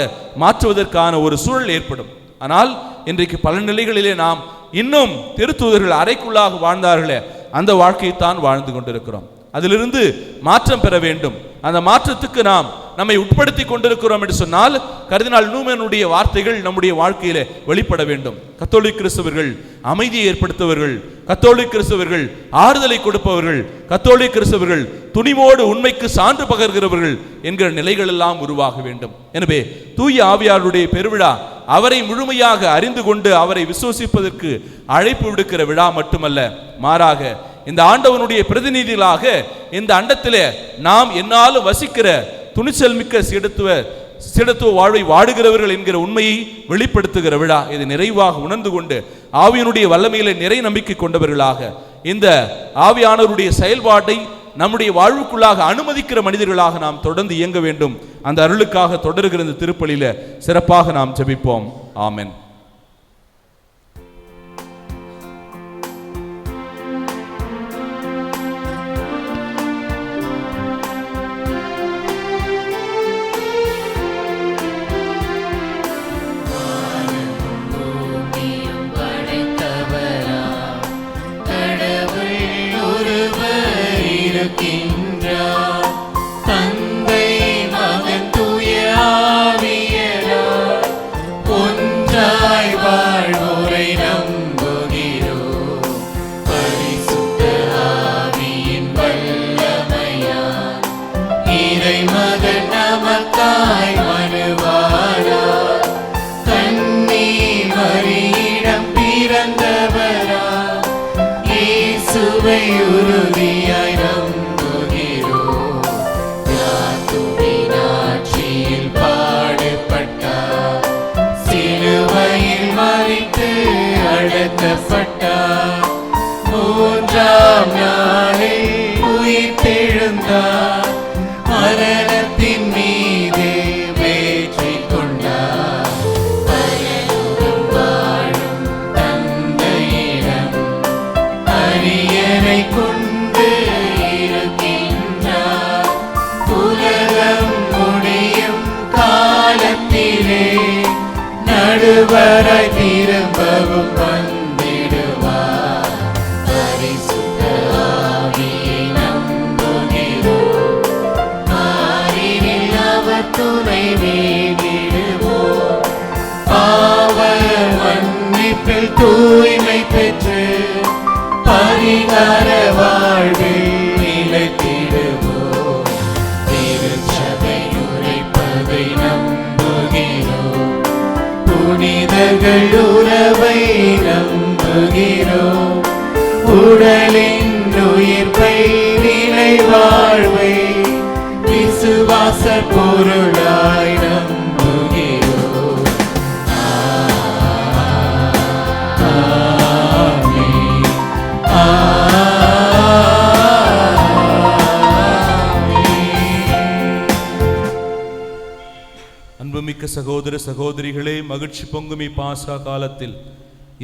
மாற்றுவதற்கான ஒரு சூழல் ஏற்படும். ஆனால் இன்றைக்கு பல நிலைகளிலே நாம் இன்னும் திருத்தூதர்கள் அறைக்குள்ளாக வாழ்ந்தார்களே அந்த வாழ்க்கையைத்தான் வாழ்ந்து கொண்டிருக்கிறோம். அதிலிருந்து மாற்றம் பெற வேண்டும். அந்த மாற்றத்துக்கு நாம் நம்மை உட்படுத்தி கொண்டிருக்கிறோம் என்று சொன்னால் கர்தினால் நூமனுடைய வார்த்தைகள் நம்முடைய வாழ்க்கையிலே வெளிப்பட வேண்டும். கத்தோலிக்க கிறிஸ்தவர்கள் அமைதியை ஏற்படுத்துபவர்கள், கத்தோலிக்க கிறிஸ்தவர்கள் ஆறுதலை கொடுப்பவர்கள், கத்தோலிக்க கிறிஸ்தவர்கள் துணிவோடு உண்மைக்கு சான்று பகர்கிறவர்கள் என்கிற நிலைகள் எல்லாம் உருவாக வேண்டும். எனவே தூய ஆவியாருடைய பெருவிழா அவரை முழுமையாக அறிந்து கொண்டு அவரை விசுவசிப்பதற்கு அழைப்பு விடுக்கிற விழா மட்டுமல்ல, மாறாக இந்த ஆண்டவனுடைய பிரதிநிதிகளாக இந்த அண்டத்திலே நாம் என்னாலும் வசிக்கிற துணிச்சல் மிக்க சீடத்துவ வாழ்வை வாடுகிறவர்கள் என்கிற உண்மையை வெளிப்படுத்துகிற விழா. இது நிறைவாக உணர்ந்து கொண்டு ஆவியனுடைய வல்லமையிலே நிறை நம்பிக்கை கொண்டவர்களாக இந்த ஆவியானவருடைய செயல்பாட்டை நம்முடைய வாழ்வுக்குள்ளாக அனுமதிக்கிற மனிதர்களாக நாம் தொடர்ந்து இயங்க வேண்டும். அந்த அருளுக்காக தொடர்கிற இந்த திருப்பலியில சிறப்பாக நாம் ஜெபிப்போம். ஆமென். தந்தை மகன் தூய ஆவியராய் ஒன்றாய் வாழ்வோரை நம்புகிறோம். பரிசுத்த ஆவியின் வல்லமையால் இறைமகன் நமக்காய் மனுவானார். கன்னி மரியிடம் பிறந்தவராய் இயேசுவை உறுதியாய் அடக்கப்பட்டார். 3ஆம் நாளில் உயிர்த்தெழுந்தார். மரணத்தின் மீது வெற்றி கொண்டார். பரலோகம் வாழும் தந்தையிடம் அரியணை கொண்டு இருக்கின்றார். உலகம் முடியும் காலத்திலே நடுவராய் திரும்பவும் வந்திடுவார். பரிசுத்த ஆவியை நம்புகிறோம். மாறினில் அவர் துணை வேண்டிடுவோம். பாவ மன்னிப்பில் தூய்மை பெற்று பரிகார வாழ்வில் நிலைத்திடுவோம். திருச்சபை உரைப்பதை நம்புகிறோம். புனிதர்கள் உறவை நம்புகிறோம். உடலின் உயிர்ப்பை நிலை வாழ்வை விசுவாச பொருளாய் நம்புகிறோம். ஆமென். அன்புமிக்க சகோதர சகோதரிகளே, மகிழ்ச்சி பொங்குமி பாசா காலத்தில்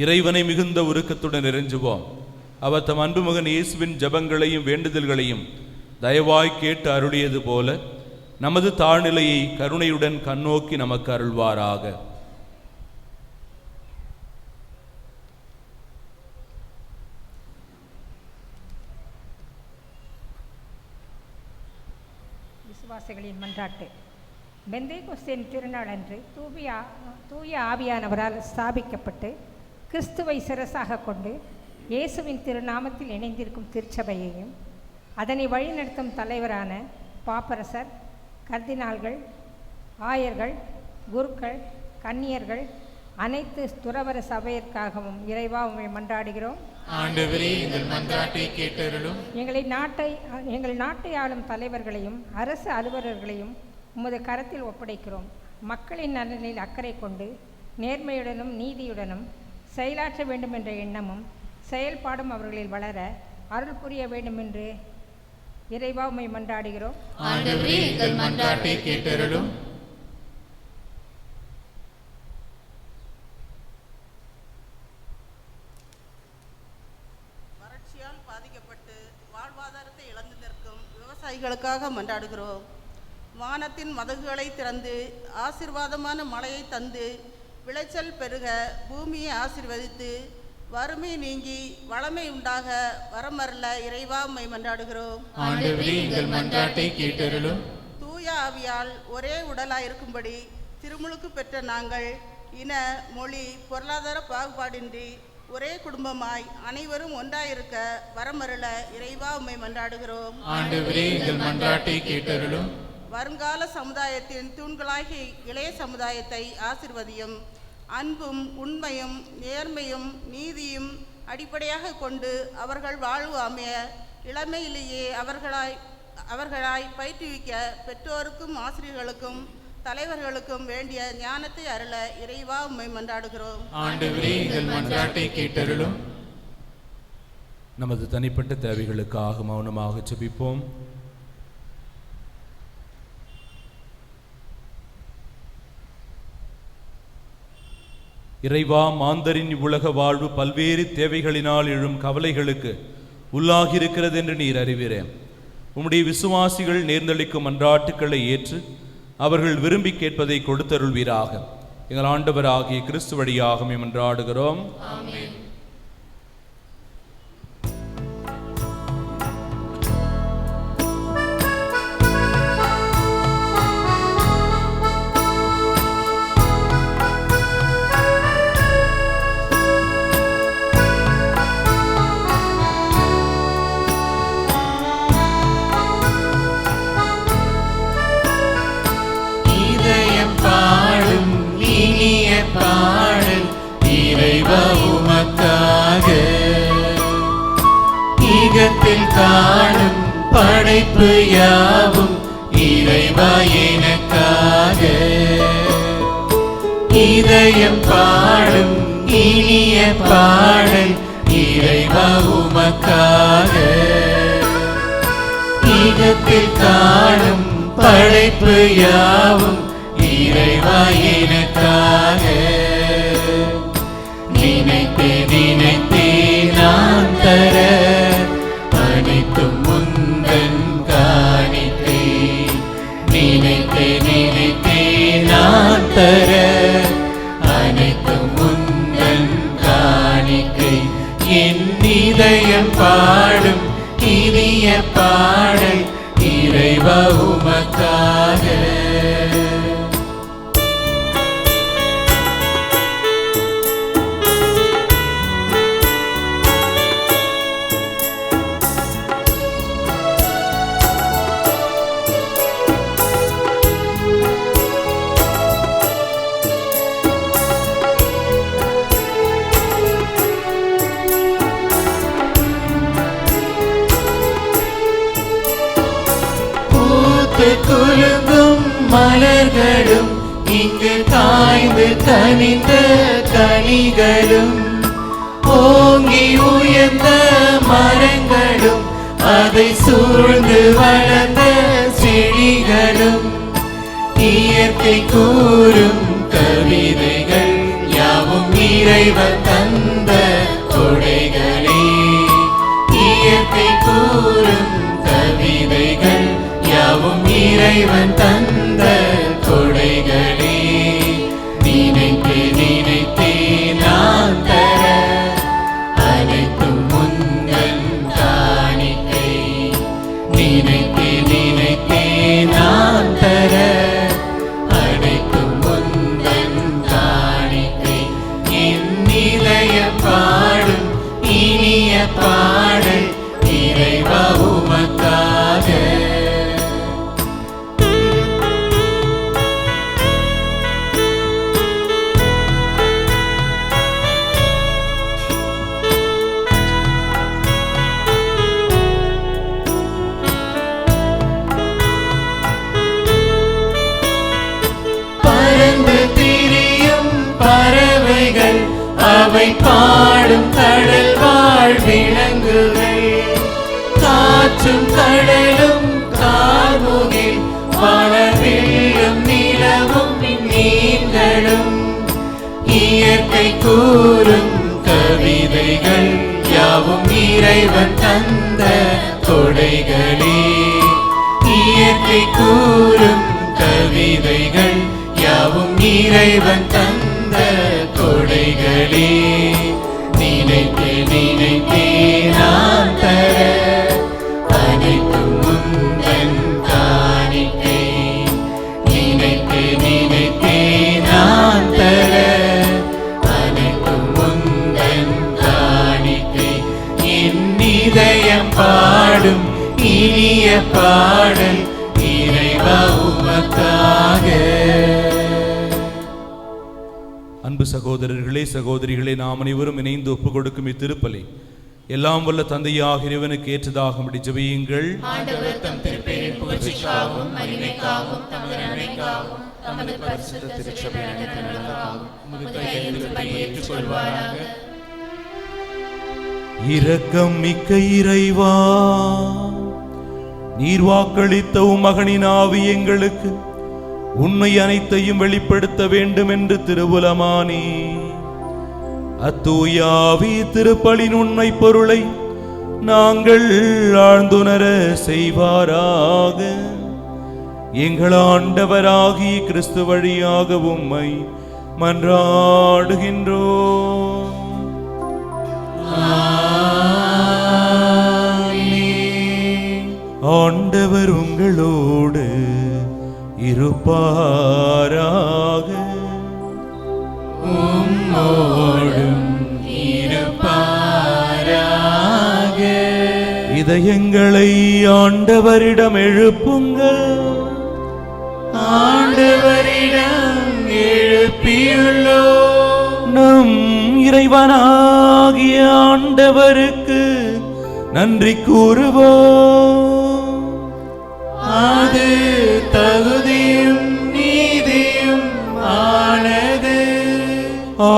இறைவனை மிகுந்த உருக்கத்துடன் இறைஞ்சுவோம். அவர் தம் அன்பு மகன் இயேசுவின் ஜபங்களையும் வேண்டுதல்களையும் தயவாய் கேட்டு அருளியது போல நமது தாழ்நிலையை கருணையுடன் கண்ணோக்கி நமக்கு அருள்வாராக. விசுவாசிகளின் மன்றாட்டு. பெந்தேகோஸ்தின் திருநாள் அன்று தூய ஆவியானவரால் ஸ்தாபிக்கப்பட்டு கிறிஸ்துவை சிரசாக கொண்டு இயேசுவின் திருநாமத்தில் இணைந்திருக்கும் திருச்சபையையும் அதனை வழிநடத்தும் தலைவரான பாப்பரசர், கர்தினால்கள், ஆயர்கள், குருக்கள், கன்னியர்கள், அனைத்து துறவர சபையிற்காகவும் இறைவா உம்மை மன்றாடுகிறோம். ஆண்டவரே, எங்கள் மன்றாட்டை கேட்டருளும். எங்கள் நாட்டை ஆளும் தலைவர்களையும் அரசு அலுவலர்களையும் உமது கரத்தில் ஒப்படைக்கிறோம். மக்களின் நலனில் அக்கறை கொண்டு நேர்மையுடனும் நீதியுடனும் செயலாற்ற வேண்டும் என்ற எண்ணமும் செயல்பாடும் அவர்களில் வளர அருள் புரிய வேண்டும் என்று இறைவா உம்மை மன்றாடுகிறோம். ஆண்டவரே, எங்கள் மன்றாட்டை கேட்டருளும். வறட்சியால் பாதிக்கப்பட்டு வாழ்வாதாரத்தை இழந்து நிற்கும் விவசாயிகளுக்காக மன்றாடுகிறோம். வானத்தின் மதகுகளை திறந்து ஆசீர்வாதமான மழையை தந்து விளைச்சல் பெருக பூமியை ஆசீர்வதித்து வறுமை நீங்கி வளமை உண்டாக வரமரல இறைவா உம்மை மன்றாடுகிறோம். ஆண்டவரே, எங்கள் மன்றாட்டை கேட்டருளும். தூய ஆவியால் ஒரே உடலாயிருக்கும்படி திருமுழுக்கு பெற்ற நாங்கள் இன, மொழி, பொருளாதார பாகுபாடின்றி ஒரே குடும்பமாய் அனைவரும் ஒன்றாயிருக்க வரமருள இறைவா உம்மை மன்றாடுகிறோம். ஆண்டவரே, எங்கள் மன்றாட்டை கேட்டருளும். வருங்கால சமுதாயத்தின் தூண்களாகி இளைய சமுதாயத்தை ஆசிர்வதியும். அன்பும் உண்மையும் நேர்மையும் நீதியும் அடிப்படையாக கொண்டு அவர்கள் வாழ்வு அமைய இளமையிலேயே அவர்களாய் பயிற்றுவிக்க பெற்றோருக்கும் ஆசிரியர்களுக்கும் தலைவர்களுக்கும் வேண்டிய ஞானத்தை அருள இறைவா உம்மை மன்றாடுகிறோம். ஆண்டவரே, எங்கள் மன்றாட்டை கேட்டருளும். நமது தனிப்பட்ட தேவைகளுக்காக மௌனமாக ஜெபிப்போம். இறைவா, மாந்தரின் இவ்வுலக வாழ்வு பல்வேறு தேவைகளினால் எழும் கவலைகளுக்கு உள்ளாகியிருக்கிறது என்று நீர் அறிவீரேன். உம்முடைய விசுவாசிகள் நேர்ந்தளிக்கும் மன்றாட்டுக்களை ஏற்று அவர்கள் விரும்பி கேட்பதை கொடுத்தருள்வீராக. எங்கள் ஆண்டவராகிய கிறிஸ்து வழியாக மன்றாடுகிறோம். ஆமென். பாடல் இறைவா உமக்காக, ஈகத்தில் காணும் படைப்பு யாவும் இறைவா எனக்காக. இதயம் பாடும் இனிய பாடல் இறைவா உமக்காக, ஈகத்தில் காணும் படைப்பு யாவும் இறைவா எனக்காக. நினைத்தே நினைத்தே நான் தர அனைத்தும் முந்தன் காணிக்கை. நினைத்தே நினைத்தே நான் தர அனைத்தும் முந்தன் காணிக்கை. என் இதயம் பாடும் இனிய பாடல் இறைவா உமக்காக. குலுங்கும் மலர்களும் இங்கு காய்ந்து கனிந்த கனிகளும், ஓங்கி உயர்ந்த மரங்களும் அதை சூழ்ந்து வளர்ந்த செடிகளும், இயற்கை கூறும் கவிதைகள் யாவும் இறைவன் தந்த கொடைகளே. இயற்கை கூறும் கவிதைகள் யாவும் இறைவன் தந்த கொடைகளே. நினைத்தே நினைத்தே நான் தர அனைத்தும் முந்தன் காணிக்கை. நினைத்தே நினைத்தே நான் தர அனைத்தும் முந்தன் காணிக்கை. என் இதயம் பாடும் இனிய இறைவா உமக்காக. பறந்து திரியும் பறவைகள், அவை பாடும் கடல் வாழ் விலங்குகள், காற்றும் கடலும் கார்முகில் வானவில்லும் நிலவும் மீன்களும், இயற்கை கூறும் கவிதைகள் யாவும் இறைவன் தந்த கொடைகளே. இயற்கை கூறும் கவிதைகள் யாவும் இறைவன் தந்த கொடைகளே. நினைத்து நினைத்தே நான் தர அனைத்தும் முந்தன் காணிக்கை. நினைத்து நினைத்தே நான் தர அனைத்தும் முந்தன் காணிக்கை. என் இதயம் பாடும் இனிய பாடல் இறைவா உமக்காக. அன்பு சகோதரர்களே, சகோதரிகளே, நாம் அனைவரும் இணைந்து ஒப்புக் கொடுக்கும் இத்திருப்பலி எல்லாம் வல்ல தந்தையாக இறைவனுக்கு ஏற்றதாகும்படி ஜெபியுங்கள். ஆண்டவர் தம் திருப்பெயரின் புகழ்ச்சிக்காகவும் மகிமைக்காகவும் தமது நன்மைக்காகவும் தமது பரிசுத்த திருச்சபை நலனுக்காகவும் உமது கையிலிருந்து பலியை ஏற்றுக்கொள்வாராக. இரக்கம் மிக்க இறைவா, நீர் வாக்களித்த உம் மகனின் ஆவி எங்களுக்கு உண்மை அனைத்தையும் வெளிப்படுத்த வேண்டும் என்று திருவுலமானே. அத்தூயாவி திருப்பலின் உண்மை பொருளை நாங்கள் ஆழ்ந்துணர செய்வாராக. எங்கள் ஆண்டவராகிய கிறிஸ்து வழியாக உம்மை மன்றாடுகின்றோம். ஆண்டவர் உங்களோடு இருப்பாராக. உம்மோடும் இருப்பாராக. இதயங்களை ஆண்டவரிடம் எழுப்புங்கள். ஆண்டவரிடம் எழுப்பியுள்ளோம். நம் இறைவனாகிய ஆண்டவருக்கு நன்றி கூறுவோம். அது தகுதியும் நீதியும் ஆனது.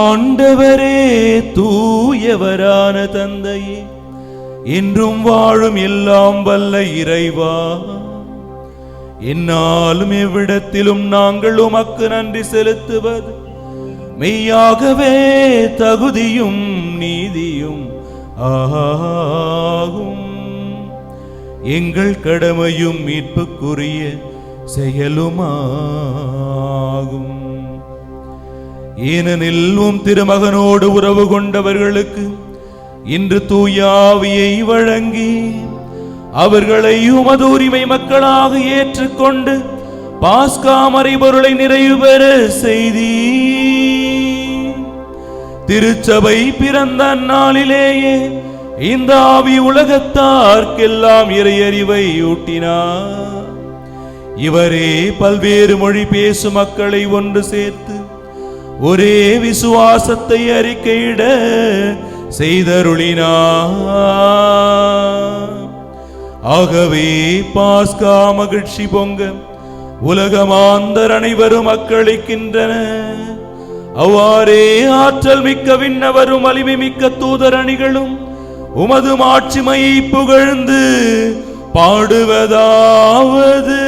ஆண்டவரே, தூயவரான தந்தையே, என்றும் வாழும் எல்லாம் வல்ல இறைவா, என்னாலும் எவ்விடத்திலும் நாங்கள் உமக்கு நன்றி செலுத்துவது மெய்யாகவே தகுதியும் நீதியும் ஆகும். எங்கள் கடமையும் மீட்புக்குரிய செயலுமாகும். ஏனெனில் உம் திருமகனோடு உறவு கொண்டவர்களுக்கு இன்று தூய ஆவியை வழங்கி அவர்களை உமது உரிமை மக்களாக ஏற்றுக்கொண்டு பாஸ்கா மறைபொருளை நிறைவு பெற செய்தி. திருச்சபை பிறந்த அந்நாளிலேயே இந்த ஆவி உலகத்தார்க்கெல்லாம் இறையறிவை ஊட்டினார். இவரே பல்வேறு மொழி பேசும் மக்களை ஒன்று சேர்த்து ஒரே விசுவாசத்தை அறிக்கையிட செய்தருளினார். ஆகவே பாஸ்கா மகிழ்ச்சி பொங்க உலகமாந்தர் அனைவரும் அக்களிக்கின்றன. அவ்வாறே ஆற்றல் மிக்க விண்ணவரும் வலிமை மிக்க தூதர் அணிகளும் உமது மாட்சிமையை புகழ்ந்து பாடுவதாவது: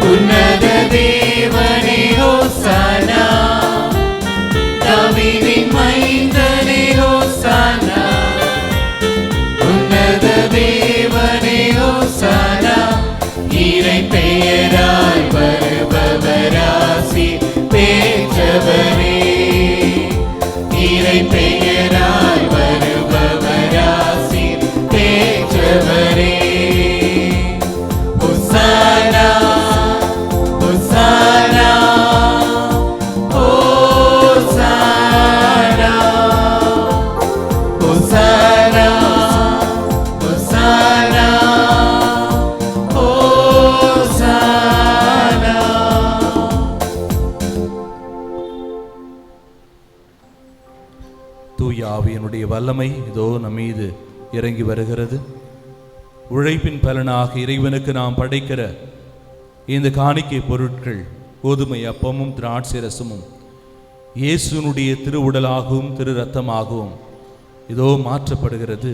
உன்னத தேவனே ஹோசானா. பெற்றவரே, இறை பெயராய் வருபவராசீர் பெற்றவரே. Hosanna, hosanna, hosanna, hosanna, hosanna, hosanna. தூய ஆவியினுடைய வல்லமை இதோ நம்மீது இறங்கி வருகிறது. உழைப்பின் பலனாக இறைவனுக்கு நாம் படைக்கிற இந்த காணிக்கை பொருட்கள் கோதுமை அப்பமும் திராட்சை ரசமும் இயேசுனுடைய திருவுடலாகவும் திரு இரத்தமாகவும் இதோ மாற்றப்படுகிறது.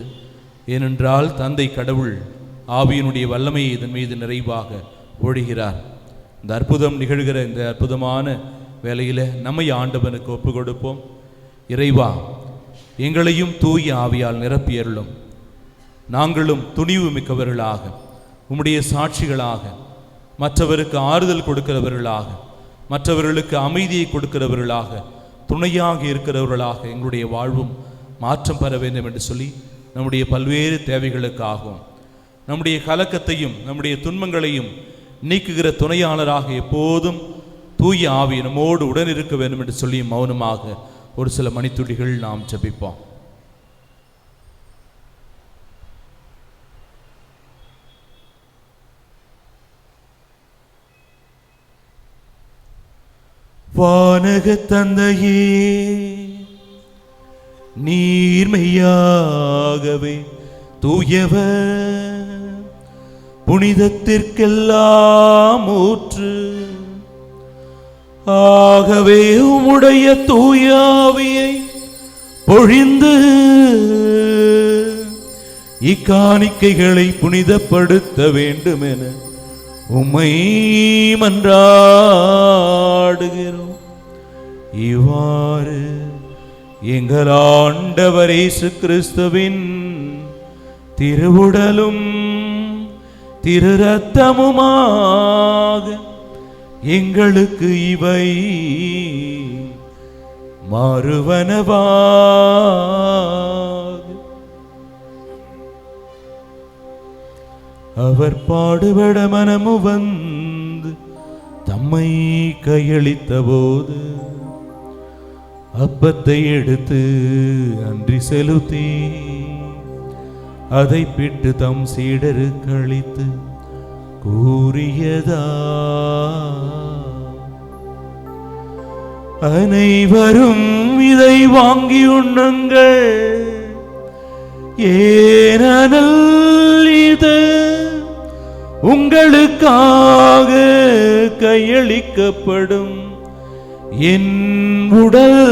ஏனென்றால் தந்தை கடவுள் ஆவியினுடைய வல்லமையை இதன் மீது நிறைவாக பொழிகிறார். இந்த அற்புதம் நிகழ்கிற இந்த அற்புதமான வேளையில் நம்மை ஆண்டவனுக்கு ஒப்பு கொடுப்போம். இறைவா, எங்களையும் தூய ஆவியால் நிரப்பியருளும். நாங்களும் துணிவு மிக்கவர்களாக, உம்முடைய சாட்சிகளாக, மற்றவருக்கு ஆறுதல் கொடுக்கிறவர்களாக, மற்றவர்களுக்கு அமைதியை கொடுக்கிறவர்களாக, துணையாக இருக்கிறவர்களாக எங்களுடைய வாழ்வும் மாற்றம் பெற வேண்டும் என்று சொல்லி நம்முடைய பல்வேறு தேவைகளுக்காகவும் நம்முடைய கலக்கத்தையும் நம்முடைய துன்பங்களையும் நீக்குகிற துணையாளராக எப்போதும் தூய ஆவி நம்மோடு உடன் இருக்க வேண்டும் என்று சொல்லி மௌனமாக ஒரு சில மணித்துளிகள் நாம் ஜெபிப்போம். வானக தந்தையே, நீர்மையாகவே தூயவர், புனிதத்திற்கெல்லாம் ஊற்று. ஆகவே உம்முடைய தூய ஆவியை பொழிந்து இக்காணிக்கைகளை புனிதப்படுத்த வேண்டும் என உம்மை மன்றாடுகிறோம். இவ்வாறு எங்கள் ஆண்டவர் இயேசு கிறிஸ்துவின் திருவுடலும் திரு இரத்தமுமாக எங்களுக்கு இவை மாறுவனவாக. அவர் பாடுபட மனமு வந்து தம்மை கையளித்த போது அப்பத்தை எடுத்து அன்றி செலுத்தி அதை பிட்டு தம் சீடருக்கு அளித்து கூறியதா, அனைவரும் இதை வாங்கி உண்ணுங்கள், ஏனெனில் இது உங்களுக்காக கையளிக்கப்படும் என் உடல்.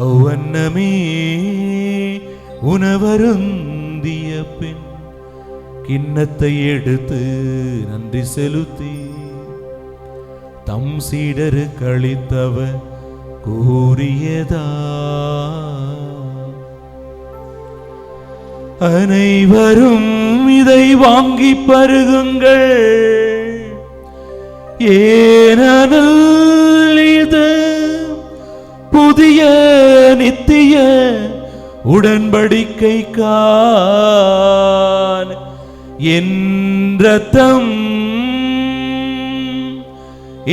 அவ்வண்ணமே உணவருந்திய பின் கிண்ணத்தை எடுத்து நன்றி செலுத்தி தம் சீடருக்கு அளித்தவர் கூறியதா, அனைவரும் இதை வாங்கி பருகுங்கள், ஏனெனில் இது புதிய நித்திய உடன்படிக்கைக்கான என் இரத்தம்.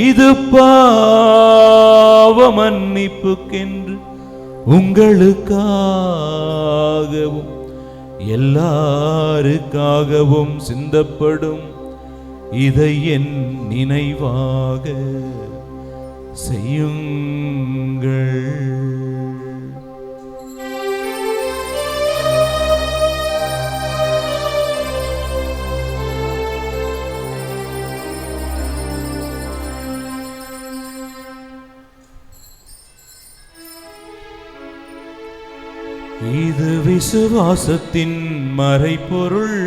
இது பாவ மன்னிப்புக்கென்று உங்களுக்காகவும் எல்லாருக்காகவும் சிந்தப்படும். இதை என் நினைவாக செய்யுங்கள். இது விசுவாசத்தின் மறைபொருள்.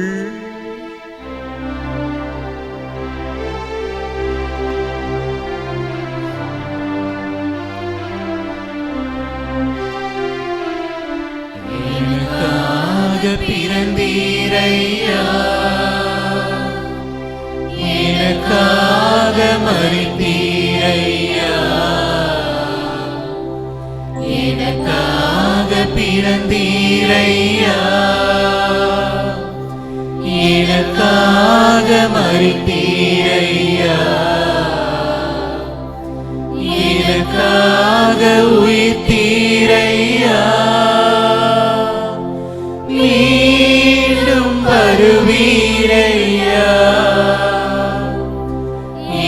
மரித்தீரையா, எனக்காக பிறந்தீரையா, எனக்காக மரித்தீரையா, எனக்காக உயிர்த்தீரையா, மீண்டும் வருவீரையா,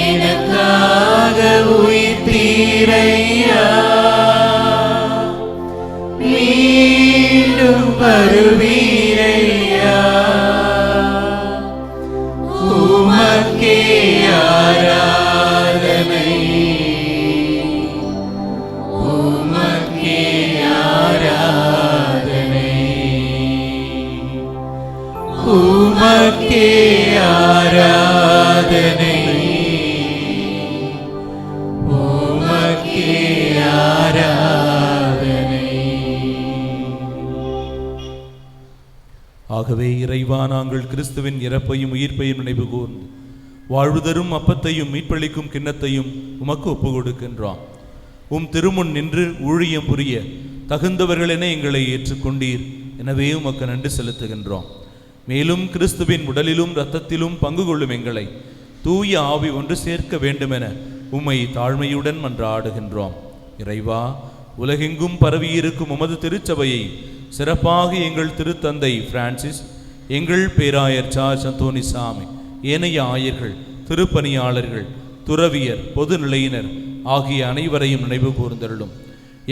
எனக்காக உயிர்த்தீரையா, மீண்டும் வருவீரையா, உமக்கே ஆராதனை, உமக்கே ஆராதனை, உமக்கே ஆராதனை, உமக்கே ஆராதனை. ஆகவே இறைவா, நாங்கள் கிறிஸ்துவின் இறப்பையும் உயிர்ப்பையும் நினைவு கூர்ந்து வாழ்வுதரும் அப்பத்தையும் மீட்பளிக்கும் கிண்ணத்தையும் உமக்கு ஒப்பு கொடுக்கின்றோம். உம் திருமுன் நின்று ஊழியம் புரிய தகுந்தவர்களென எங்களை ஏற்றுக்கொண்டீர். எனவே உமக்கு நன்றி செலுத்துகின்றோம். மேலும் கிறிஸ்துவின் உடலிலும் இரத்தத்திலும் பங்கு கொள்ளும் எங்களை தூய ஆவி ஒன்று சேர்க்க வேண்டுமென உம்மை தாழ்மையுடன் மன்றாடுகின்றோம். இறைவா, உலகெங்கும் பரவியிருக்கும் உமது திருச்சபையை சிறப்பாக எங்கள் திருத்தந்தை பிரான்சிஸ், எங்கள் பேராயர் சார்ஜ் அந்தோனிசாமி, ஏனைய ஆயர்கள், திருப்பணியாளர்கள், துறவியர், பொதுநிலையினர் ஆகிய அனைவரையும் நினைவு கூர்ந்தருளும்.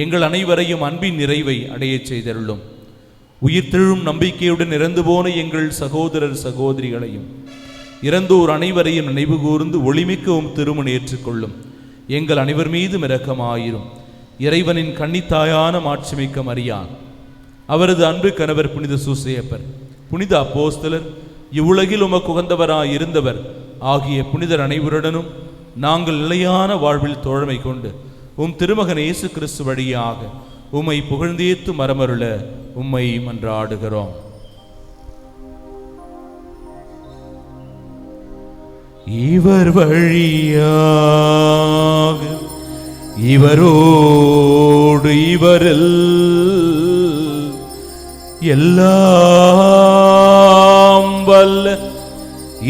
எங்கள் அனைவரையும் அன்பின் நிறைவை அடையச் செய்தருளும். உயிர்த்தெழும் நம்பிக்கையுடன் இறந்து போன எங்கள் சகோதரர் சகோதரிகளையும் இறந்தோர் அனைவரையும் நினைவு கூர்ந்து ஒளிமிக்கவும் திருமணம் ஏற்றுக்கொள்ளும். எங்கள் அனைவர் மீதும் இரக்கமாயிரும். இறைவனின் கன்னித்தாயான மாட்சிமிக்க மரியான், அவரது அன்பு கணவர் புனித சூசையப்பர், புனித அப்போஸ்தலர், இவ்வுலகில் உமக்கு உகந்தவராய் இருந்தவர் ஆகிய புனிதர் அனைவருடனும் நாங்கள் நிலையான வாழ்வில் தோழமை கொண்டு உம் திருமகன் இயேசு கிறிஸ்து வழியாக உம்மை புகழ்ந்தேத்து மரமருள உம்மை மன்றாடுகிறோம். இவர் வழியாக இவரோடு இவரில் எல்லாம் வல்ல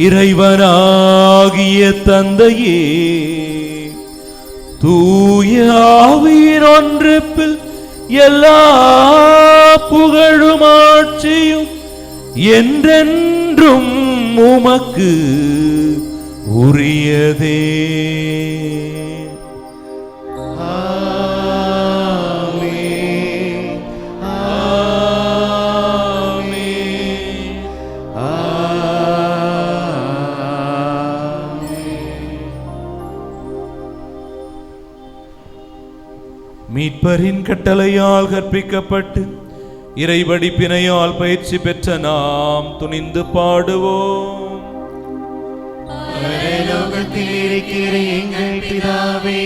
இறைவனாகிய தந்தையே, தூய ஆவியின் ஒன்றிப்பில் எல்லா புகழும் ஆட்சியும் என்றென்றும் உமக்கு உரியதே. மீட்பரின் கட்டளையால் கற்பிக்கப்பட்டு இறைவடிப்பினையால் பயிற்சி பெற்ற நாம் துணிந்து பாடுவோம். பரலோகத்தில் இருக்கிற எங்கள் பிதாவே,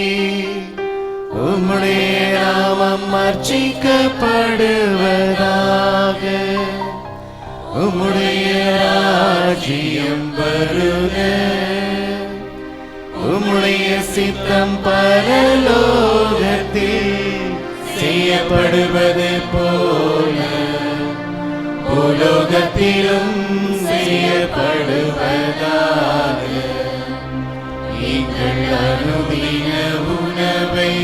உம்முடைய நாமம் அர்ச்சிக்கப்படுவதாக, உம்முடைய ராஜ்யம் வருக, உம்முடைய சித்தம் பரலோகத்தில் செய்யப்படுவது போல பூலோகத்திலும் செய்யப்படுவதாக. எங்கள் அனுதின உணவை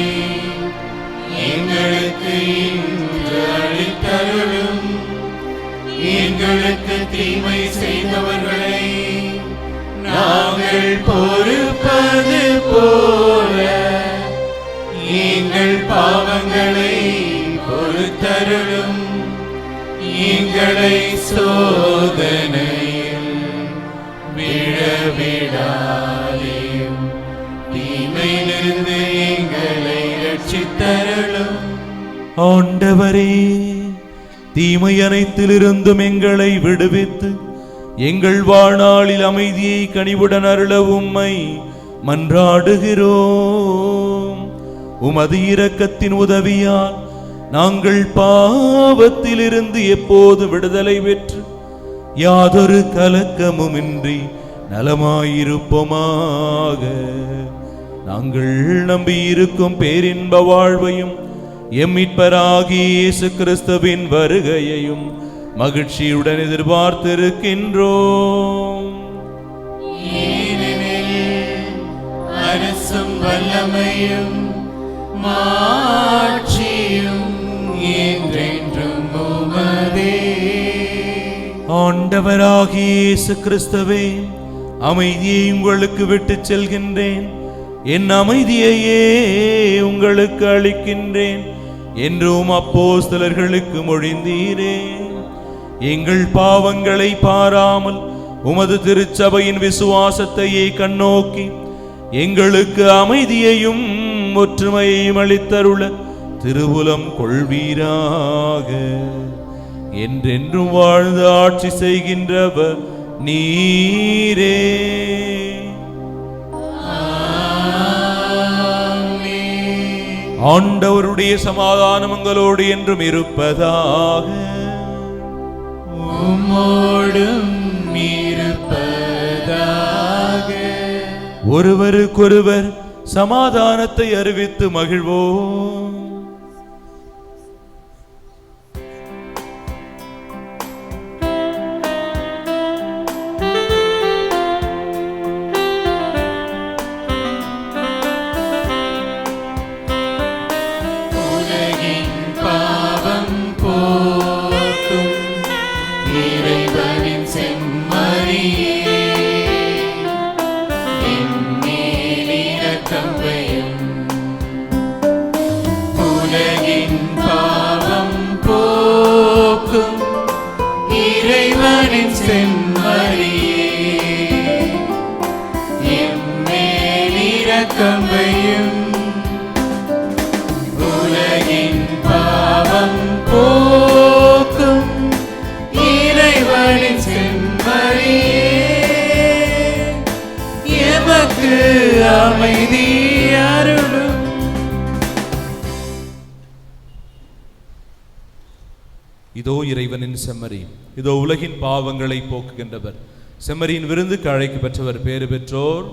எங்களுக்கு இன்று அளித்தருளும். எங்களுக்கு தீமை செய்தவர்களை நாங்கள் பொறுப்பது போல எங்கள் பாவங்களை பொறுத்தருளும். எங்களை சோதனையில் விழவிடாதேயும், தீமையிலிருந்து எங்களை ரட்சித்தருளும். ஆண்டவரே, தீமை அனைத்திலிருந்தும் எங்களை விடுவித்து எங்கள் வாழ்நாளில் அமைதியை கனிவுடன் அருள உம்மை மன்றாடுகிறோம். உமது இரக்கத்தின் உதவியால் நாங்கள் பாவத்திலிருந்து எப்போது விடுதலை பெற்று யாதொரு கலக்கமுமின்றி நலமாயிருப்போமாக. நாங்கள் நம்பியிருக்கும் பேரின்ப வாழ்வையும் எம் மீட்பராகிய இயேசு கிறிஸ்துவின் வருகையையும் மகிழ்ச்சியுடன் எதிர்பார்த்திருக்கின்றோம். அரசும் வல்லமையும் மாட்சியும் என்றென்றும் உமதே. ஆண்டவராகிய இயேசு கிறிஸ்துவே, அமைதியை உங்களுக்கு விட்டுச் செல்கின்றேன், என் அமைதியையே உங்களுக்கு அளிக்கின்றேன் என்றும் அப்போஸ்தலர்களுக்கு மொழிந்தீரே. எங்கள் பாவங்களை பாராமல் உமது திருச்சபையின் விசுவாசத்தையே கண்ணோக்கி எங்களுக்கு அமைதியையும் ஒற்றுமையையும் அளித்தருள திருவுலம் கொள்வீராக. என்றென்றும் வாழ்ந்து ஆட்சி செய்கின்றவர் நீரே. ஆண்டவருடைய சமாதானம் உங்களோடு என்றும் இருப்பதாக. உம்மோடும் இருப்பதாக. ஒருவருக்கொருவர் சமாதானத்தை அறிவித்து மகிழ்வோம். உலகின் பாவம் போக்கும் இறைவனின் செம்மறியே, எமக்கு அமைதி அருளும். இதோ இறைவனின் செம்மறி, இதோ உலகின் பாவங்களை போக்குகின்றவர். செம்மறியின் விருந்துக்கு அழைக்க பெற்றவர் பேறு பெற்றோர்.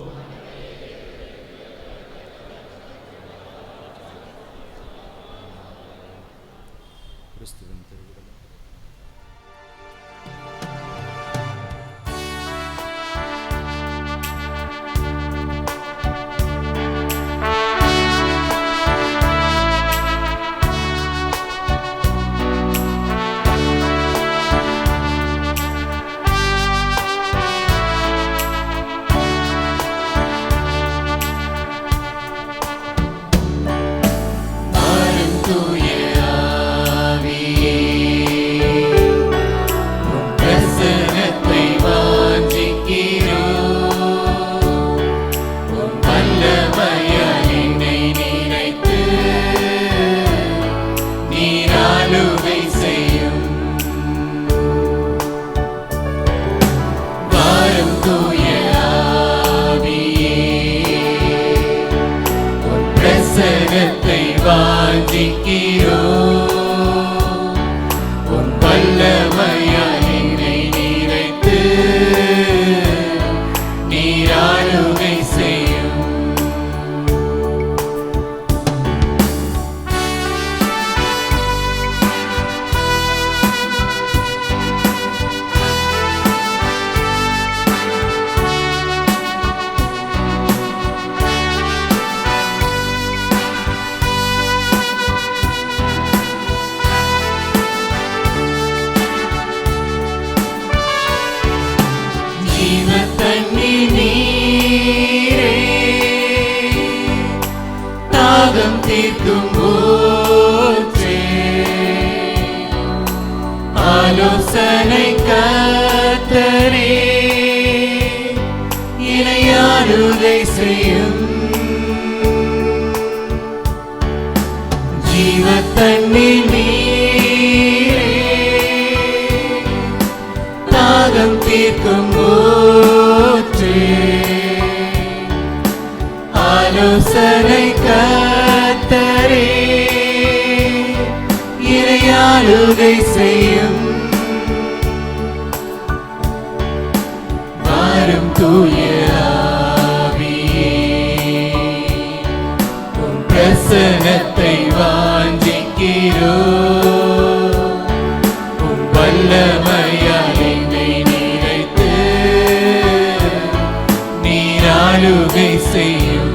ஆலோசனை கர்த்தரே, இணையாளுகை செய்யும். ஜீவ தண்ணீர் நீரே, தாகம் தீர்க்கும் ஊற்றே. ஆலோசனை கர்த்தரே, இறையாளுகை செய்யும். வாரும் தூய ஆவியே, தரிசனத்தை வாஞ்சிக்கிறோ, உம் வல்லமையால் என்னை நிறைத்து நீர் ஆளுகை செய்யும்.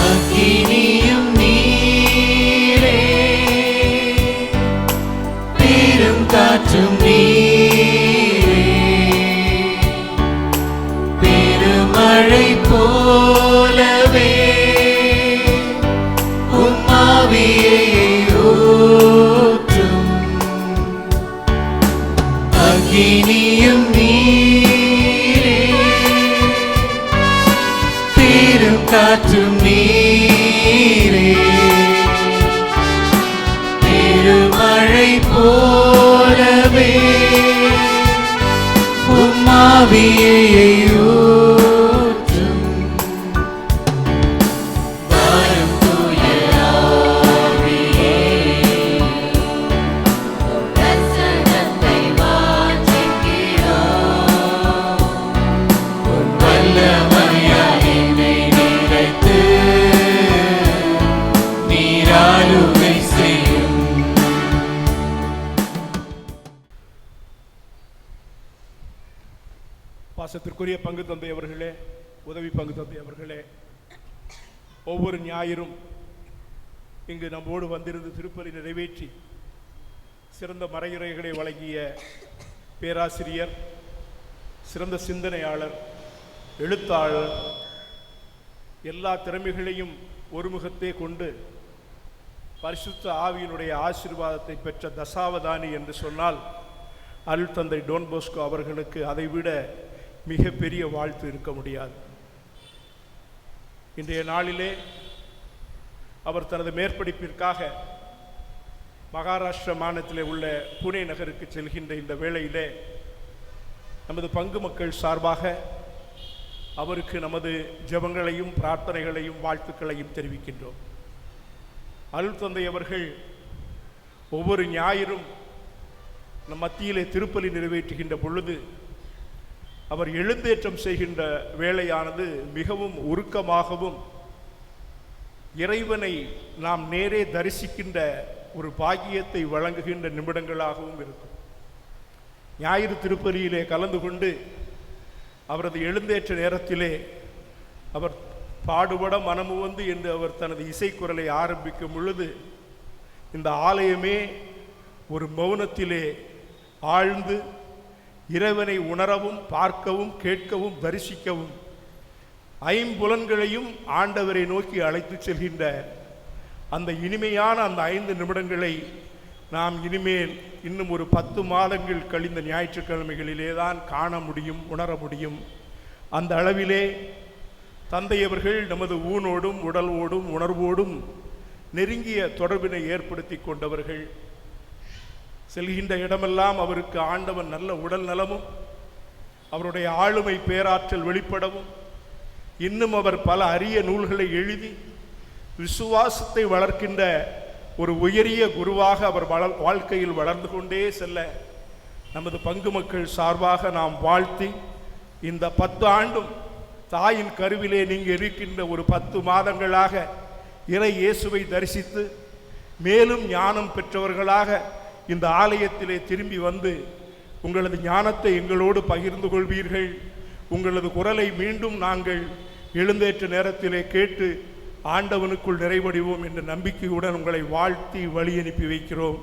அக்கினியும் நீரே, பெரும் காற்றும் நீரே, பெருமழை போலவே உம் ஆவியை ஊற்றும். அக்கினியும் நீரே, பெரும் காற்றும் நீரே, பெருமழை போலவே உம் ஆவியை ஊற்றும். வாரும் தூய ஆவியே, தரிசனத்தை வாஞ்சிக்கிறோம், உம் வல்லமையால் என்னை நிறைத்து நீர் ஆளுகை செய்யும். பாசத்திற்குரிய பங்கு தந்தை அவர்களே, உதவி பங்கு தந்தை அவர்களே, ஒவ்வொரு ஞாயிறும் இங்கு நம்மோடு வந்திருந்து திருப்பலி நிறைவேற்றி சிறந்த மறையுரைகளை வழங்கிய பேராசிரியர், சிறந்த சிந்தனையாளர், எழுத்தாளர், எல்லா திறமைகளையும் ஒருமுகத்தே கொண்டு பரிசுத்த ஆவியினுடைய ஆசீர்வாதத்தை பெற்ற தசாவதானி என்று சொன்னால் அருள் தந்தை டோன் போஸ்கோ அவர்களுக்கு அதைவிட மிகப்பெரிய வாழ்த்து இருக்க முடியாது. இன்றைய நாளிலே அவர் தனது மேற்படிப்பிற்காக மகாராஷ்டிரா மாநிலத்திலே உள்ள புனே நகருக்கு செல்கின்ற இந்த வேளையிலே நமது பங்கு மக்கள் சார்பாக அவருக்கு நமது ஜெபங்களையும் பிரார்த்தனைகளையும் வாழ்த்துக்களையும் தெரிவிக்கின்றோம். அருள் தந்தை அவர்கள் ஒவ்வொரு ஞாயிறும் நம் மத்தியிலே திருப்பலி நிறைவேற்றுகின்ற பொழுது அவர் எழுந்தேற்றம் செய்கின்ற வேளையானது மிகவும் உருக்கமாகவும் இறைவனை நாம் நேரே தரிசிக்கின்ற ஒரு பாக்கியத்தை வழங்குகின்ற நிமிடங்களாகவும் இருக்கும். ஞாயிறு திருப்பலியிலே கலந்து கொண்டு அவரது எழுந்தேற்ற நேரத்திலே அவர் பாடுபட மனமு வந்து என்று அவர் தனது இசைக்குரலை ஆரம்பிக்கும் பொழுது இந்த ஆலயமே ஒரு மௌனத்திலே ஆழ்ந்து இறைவனை உணரவும் பார்க்கவும் கேட்கவும் தரிசிக்கவும் ஐம்புலன்களையும் ஆண்டவரை நோக்கி அழைத்து செல்கின்ற அந்த இனிமையான அந்த 5 நிமிடங்களை நாம் இனிமேல் இன்னும் ஒரு 10 மாதங்கள் கழிந்த ஞாயிற்றுக்கிழமைகளிலே தான் காண முடியும், உணர முடியும். அந்த அளவிலே தந்தையவர்கள் நமது ஊனோடும் உடலோடும் உணர்வோடும் நெருங்கிய தொடர்பினை ஏற்படுத்தி கொண்டவர்கள். செல்கின்ற இடமெல்லாம் அவருக்கு ஆண்டவன் நல்ல உடல் நலமும் அவருடைய ஆளுமை பேராற்றல் வெளிப்படவும் இன்னும் அவர் பல அரிய நூல்களை எழுதி விசுவாசத்தை வளர்க்கின்ற ஒரு உயரிய குருவாக அவர் வாழ்க்கையில் வளர்ந்து கொண்டே செல்ல நமது பங்கு மக்கள் சார்பாக நாம் வாழ்த்தி இந்த 10 ஆண்டும் தாயின் கருவிலே நீங்கள் இருக்கின்ற ஒரு 10 மாதங்களாக இறை இயேசுவை தரிசித்து மேலும் ஞானம் பெற்றவர்களாக இந்த ஆலயத்திலே திரும்பி வந்து உங்களது ஞானத்தை எங்களோடு பகிர்ந்து கொள்வீர்கள். உங்களது குரலை மீண்டும் நாங்கள் எழுந்தேற்ற நேரத்திலே கேட்டு ஆண்டவனுக்குள் நிறைவடைவோம் என்ற நம்பிக்கையுடன் உங்களை வாழ்த்தி வழி அனுப்பி வைக்கிறோம்.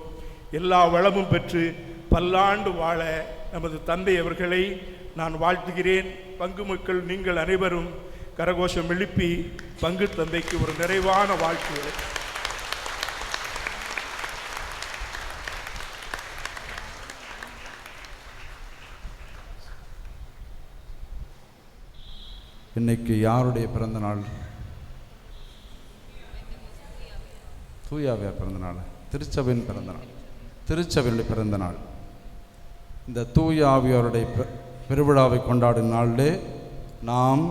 எல்லா வளமும் பெற்று பல்லாண்டு வாழ நமது தந்தை அவர்களை நான் வாழ்த்துகிறேன். பங்கு மக்கள் நீங்கள் அனைவரும் கரகோஷம் எழுப்பி பங்கு தந்தைக்கு ஒரு நிறைவான வாழ்த்துக்களை. இன்னைக்கு யாருடைய பிறந்த நாள்? தூயாவியார் பிறந்த நாள், திருச்சபையின் பிறந்த நாள், திருச்சபையுடைய பிறந்த நாள். இந்த தூய ஆவியாருடைய பெருவிழாவை கொண்டாடும் நாளிலே நாம்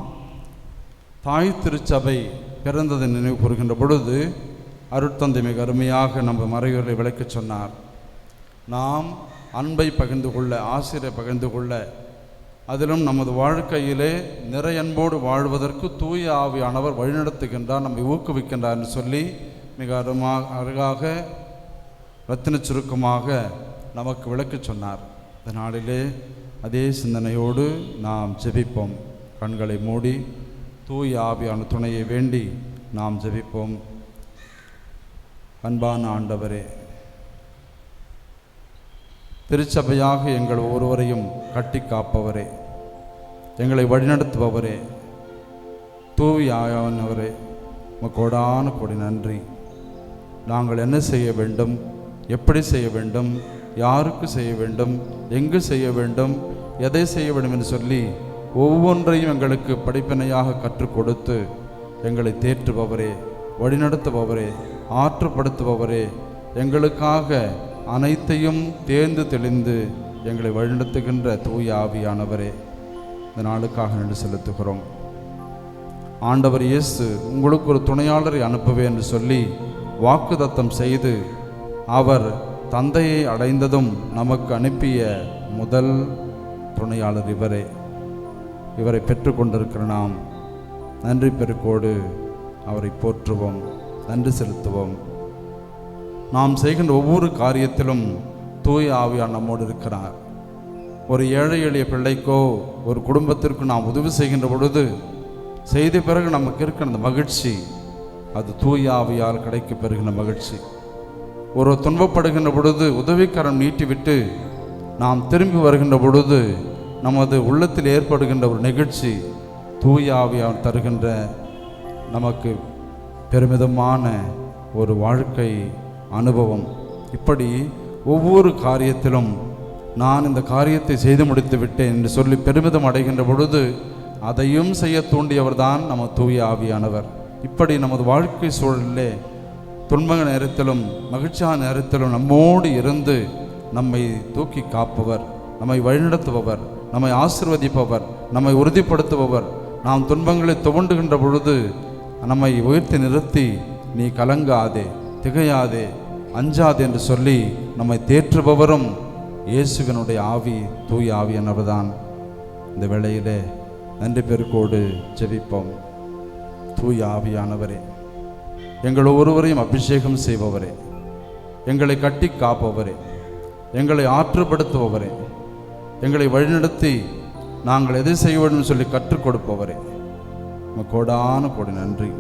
தாய் திருச்சபை பிறந்ததை நினைவு கூறுகின்ற பொழுது அருட்தந்தை மிக அருமையாக நம்ம மறைவுரை விளக்கச் சொன்னார். நாம் அன்பை பகிர்ந்து கொள்ள, ஆசிரியரை பகிர்ந்து கொள்ள, அதிலும் நமது வாழ்க்கையிலே நிறைய அன்போடு வாழ்வதற்கு தூய ஆவியானவர் வழிநடத்துகின்றார், நம்மை ஊக்குவிக்கின்றார் என்று சொல்லி மிக அழகாக ரத்தின சுருக்கமாக நமக்கு விளக்கச் சொன்னார். இந்த நாளிலே அதே சிந்தனையோடு நாம் ஜெபிப்போம். கண்களை மூடி தூய ஆவியான துணையை வேண்டி நாம் ஜெபிப்போம். அன்பான ஆண்டவரே, திருச்சபையாக எங்கள் ஒருவரையும் கட்டி காப்பவரே, எங்களை வழிநடத்துபவரே, தூய ஆவியானவரே, கோடான கோடி நன்றி. நாங்கள் என்ன செய்ய வேண்டும், எப்படி செய்ய வேண்டும், யாருக்கு செய்ய வேண்டும், எங்கு செய்ய வேண்டும், எதை செய்ய வேண்டும் என்று சொல்லி ஒவ்வொன்றையும் எங்களுக்கு படிப்பினையாக கற்றுக் கொடுத்து எங்களை தேற்றுபவரே, வழிநடத்துபவரே, ஆற்றுப்படுத்துபவரே, எங்களுக்காக அனைத்தையும் தேர்ந்து தெளிந்து எங்களை வழிநடத்துகின்ற தூய ஆவியானவரே, இந்த நாளுக்காக நன்றி செலுத்துகிறோம். ஆண்டவர் இயேசு உங்களுக்கு ஒரு துணையாளரை அனுப்புவேன் என்று சொல்லி வாக்குத்தத்தம் செய்து அவர் தந்தையை அடைந்ததும் நமக்கு அனுப்பிய முதல் துணையாளர் இவரே. இவரை பெற்றுக்கொண்டிருக்கிற நாம் நன்றி பெருக்கோடு அவரை போற்றுவோம், நன்றி செலுத்துவோம். நாம் செய்கின்ற ஒவ்வொரு காரியத்திலும் தூய ஆவியார் நம்மோடு இருக்கிறார். ஒரு ஏழை எளிய பிள்ளைக்கோ ஒரு குடும்பத்திற்கு நாம் உதவி செய்கின்ற பொழுது செய்த பிறகு நமக்கு இருக்கிற அந்த மகிழ்ச்சி, அது தூய ஆவியால் கிடைக்க பெறுகின்ற மகிழ்ச்சி. ஒரு துன்பப்படுகின்ற பொழுது உதவிக்கரம் நீட்டிவிட்டு நாம் திரும்பி வருகின்ற பொழுது நமது உள்ளத்தில் ஏற்படுகின்ற ஒரு நிகழ்ச்சி தூய ஆவியால் தருகின்ற நமக்கு பெருமிதமான ஒரு வாழ்க்கை அனுபவம். இப்படி ஒவ்வொரு காரியத்திலும் நான் இந்த காரியத்தை செய்து முடித்து விட்டேன் என்று சொல்லி பெருமிதம் அடைகின்ற பொழுது அதையும் செய்ய தூண்டியவர் தான் நம்ம தூய ஆவியானவர். இப்படி நமது வாழ்க்கை சூழலிலே துன்ப நேரத்திலும் மகிழ்ச்சியான நேரத்திலும் நம்மோடு இருந்து நம்மை தூக்கி காப்பவர், நம்மை வழிநடத்துபவர், நம்மை ஆசீர்வதிப்பவர், நம்மை உறுதிப்படுத்துபவர். நாம் துன்பங்களை துவண்டுகின்ற பொழுது நம்மை உயர்த்தி நிறுத்தி நீ கலங்காதே, திகையாதே, அஞ்சாதே என்று சொல்லி நம்மை தேற்றுபவரும் இயேசுவினுடைய ஆவி, தூய ஆவியானவர்தான். இந்த வேளையிலே நன்றி பெருக்கோடு ஜெபிப்போம். தூய ஆவியானவரே, எங்கள் ஒவ்வொருவரையும் அபிஷேகம் செய்பவரே, எங்களை கட்டி காப்பவரே, எங்களை ஆற்றுப்படுத்துபவரே, எங்களை வழிநடத்தி நாங்கள் எதை செய்ய வேண்டும் சொல்லி கற்றுக் கொடுப்பவரே, கோடான கோடி நன்றி.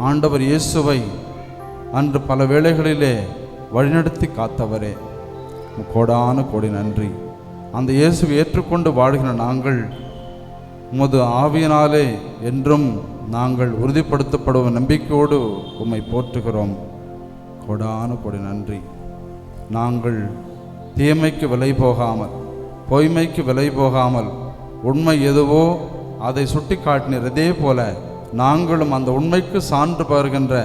ஆண்டவர் இயேசுவை அன்று பல வேளைகளிலே வழிநடத்தி காத்தவரே, கோடான கோடி நன்றி. அந்த இயேசுவை ஏற்றுக்கொண்டு வாழ்கிற நாங்கள் உமது ஆவியினாலே என்றும் நாங்கள் உறுதிப்படுத்தப்படுவோம் நம்பிக்கையோடு உம்மை போற்றுகிறோம். கோடான கோடி நன்றி. நாங்கள் தீமைக்கு விலை போகாமல், பொய்மைக்கு விலை போகாமல், உண்மை எதுவோ அதை சுட்டி காட்டினீர். இதே போல நாங்களும் அந்த உண்மைக்கு சான்று பகர்கின்ற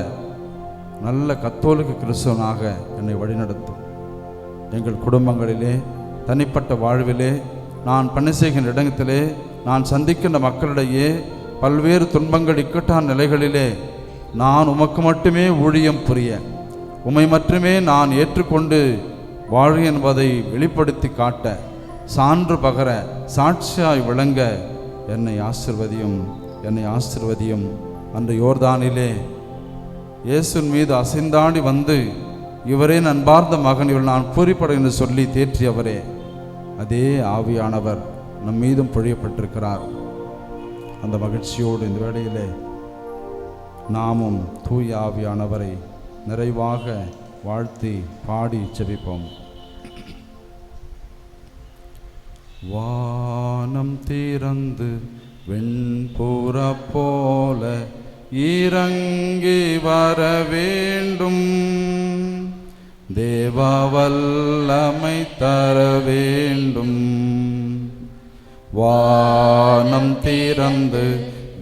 நல்ல கத்தோலிக்க கிறிஸ்தவனாக என்னை வழிநடத்தும். எங்கள் குடும்பங்களிலே, தனிப்பட்ட வாழ்விலே, நான் பணி செய்கின்ற இடத்திலே, நான் சந்திக்கின்ற மக்களிடையே பல்வேறு துன்பங்கள் இக்கட்டான நிலைகளிலே நான் உமக்கு மட்டுமே ஊழியம் புரிய, உம்மை மட்டுமே நான் ஏற்றுக்கொண்டு வாழ என்பதை வெளிப்படுத்தி காட்ட, சான்று பகர, சாட்சியாய் விளங்க என்னை ஆசீர்வதியும், என்னை ஆசீர்வதியும். அன்று யோர்தானிலே இயேசுவின் மீது அசைந்தாடி வந்து இவரே நண்பார்ந்த மகன், இவர் நான் பூரிப்பட என்று சொல்லி தேற்றியவரே, அதே ஆவியானவர் நம் மீதும் பொழியப்பட்டிருக்கிறார். அந்த மகிழ்ச்சியோடு இந்த வேளையிலே நாமும் தூய ஆவியானவரை நிறைவாக வாழ்த்தி பாடி ஜெபிப்போம். வானம் திறந்து வெண்புற போல இறங்கி வர வேண்டும், தேவ வல்லமை தர வேண்டும், வானம் திறந்து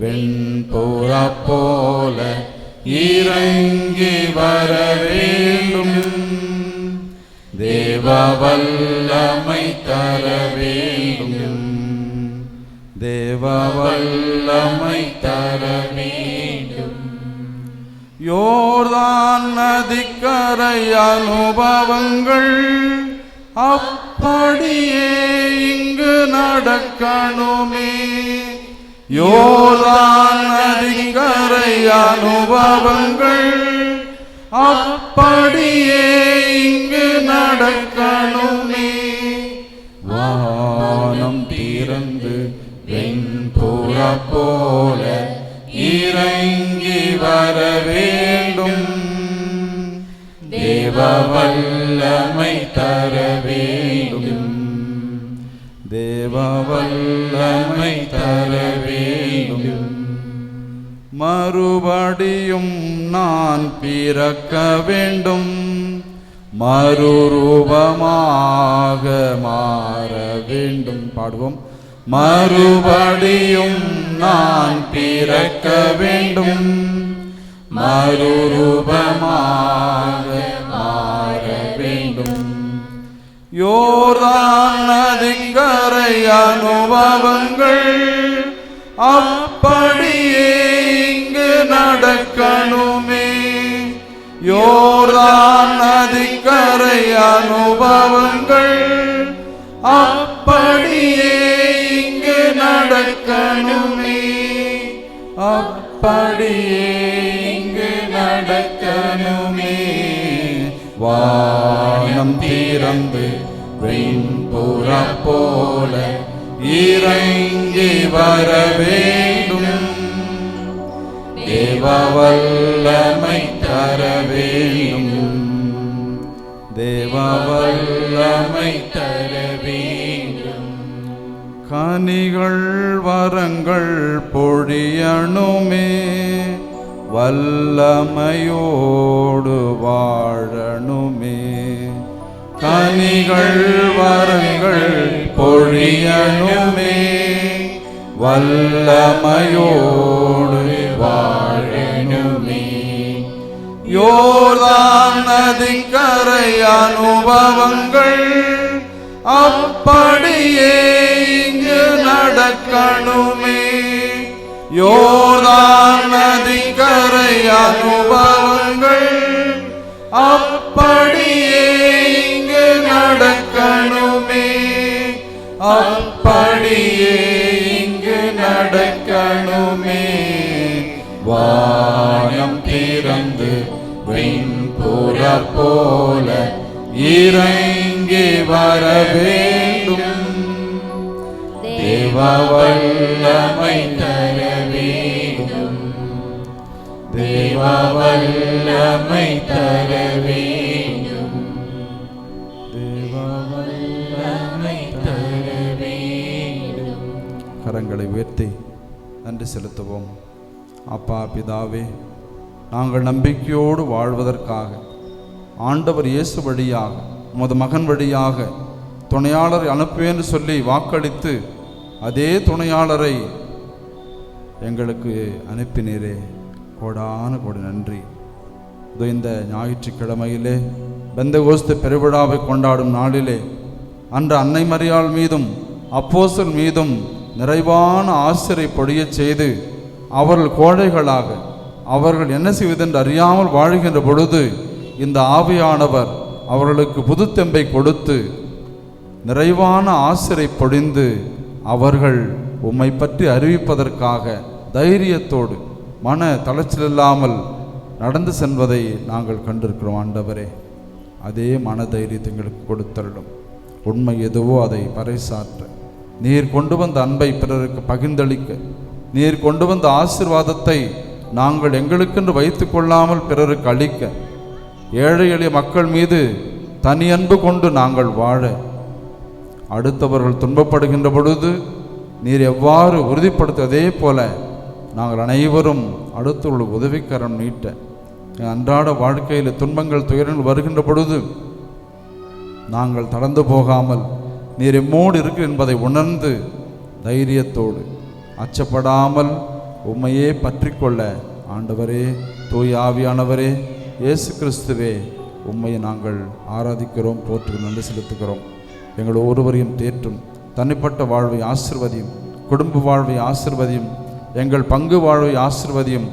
வெண்புறா போல இறங்கி வர வேண்டும். தேவ வல்லமை தர வேண்டும். தேவ வல்லமை தர வேண்டும். யோர்தான் நதிக்கரை அனுபவங்கள் அப்படியே இங்கு நடக்கணுமே. யோர்தான் நதிக்கரை அனுபவங்கள் அப்படியே இங்கு நடக்கணுமே. வானம் திறந்து வெண்புறா போல இறங்கி வர வேண்டும். தேவ வல்லமை தர வேண்டும். தேவ வல்லமை தர வேண்டும். மறுபடியும் நான் பிறக்க வேண்டும். மறுரூபமாக மாற வேண்டும். பாடுவோம். மறுபடியும் நான் பிறக்க வேண்டும். மறுரூபமாக மாற வேண்டும். யோர்தான் நதிக்கரை அனுபவங்கள் அப்படியே இங்கு நடக்கணுமே. யோர்தான் நதிக்கரை அனுபவங்கள் அப்படியே இங்கு நடக்கணுமே. அப்படியே இங்கு நடக்கணுமே. வானம் திறந்து வெண்புறா போல இறங்கி வர வேண்டும். தேவ வல்லமை தர வேண்டும். தேவ வல்லமை தர வேண்டும். கனிகள் வரங்கள் பொழியணுமே. வல்லமையோடு வாழணுமே. கனிகள் வரங்கள் பொழியணுமே. வல்லமையோடு வாழணுமே. யோர்தான் நதிக்கரை அனுபவங்கள் அப்படியே இங்கு நடக்கணுமே. யோர்தான் நதிக்கரை அனுபவங்கள் அப்படியே இங்கு நடக்கணுமே. அப்படியே இங்கு நடக்கணுமே. வானம் திறந்து வெண்புறா போல இறங்கி வர வேண்டும். தேவ வல்லமை தர வேண்டும். தேவ வல்லமை தர வேண்டும். தேவ வல்லமை தர வேண்டும். கரங்களை உயர்த்தி நன்றி செலுத்துவோம். அப்பா பிதாவே, நாங்கள் நம்பிக்கையோடு வாழ்வதற்காக ஆண்டவர் இயேசு வழியாக உமது மகன் வழியாக துணையாளரை அனுப்புவேன் சொல்லி வாக்களித்து அதே துணையாளரை எங்களுக்கு அனுப்பினீரே. கோடான கோடி நன்றி. இந்த ஞாயிற்றுக்கிழமையிலே பெந்தகோஸ்து பெருவிழாவை கொண்டாடும் நாளிலே அன்று அன்னை மரியாள் மீதும் அப்போஸ்தலர் மீதும் நிறைவான ஆசிரை பொழியச் செய்து அவர்கள் கோழைகளாக அவர்கள் என்ன செய்வதென்று அறியாமல் வாழ்கின்ற பொழுது இந்த ஆவியானவர் அவர்களுக்கு புதுத்தெம்பை கொடுத்து நிறைவான ஆசிரை பொழிந்து அவர்கள் உம்மை பற்றி அறிவிப்பதற்காக தைரியத்தோடு மன தளர்ச்சியில் இல்லாமல் நடந்து செல்வதை நாங்கள் கண்டிருக்கிறோம். ஆண்டவரே, அதே மன தைரியத்தை எங்களுக்கு கொடுத்தருளும். உண்மை எதுவோ அதை பறைசாற்ற, நீர் கொண்டு வந்த அன்பை பிறருக்கு பகிர்ந்தளிக்க, நீர் கொண்டு வந்த ஆசீர்வாதத்தை நாங்கள் எங்களுக்கென்று வைத்து கொள்ளாமல் பிறருக்கு அளிக்க, ஏழை எளிய மக்கள் மீது தனி அன்பு கொண்டு நாங்கள் வாழ, அடுத்தவர்கள் துன்பப்படுகின்ற பொழுது நீர் எவ்வாறு உறுதிப்படுத்ததே போல நாங்கள் அனைவரும் அடுத்தவர்களுக்கு உதவிக்கரம் நீட்ட, அன்றாட வாழ்க்கையில் துன்பங்கள் துயரங்கள் வருகின்ற பொழுது நாங்கள் தளர்ந்து போகாமல் நீர் எம்மோடு இருக்கு என்பதை உணர்ந்து தைரியத்தோடு அச்சப்படாமல் உம்மையே பற்றி கொள்ள ஆண்டவரே, தூய ஆவியானவரே, இயேசு கிறிஸ்துவே, உம்மையை நாங்கள் ஆராதிக்கிறோம், போற்றி நன்றி செலுத்துகிறோம். எங்கள் ஒருவரையும் தேற்றும், தனிப்பட்ட வாழ்வை ஆசிர்வதியும், குடும்ப வாழ்வை ஆசிர்வதியும், எங்கள் பங்கு வாழ்வை ஆசிர்வதியும்,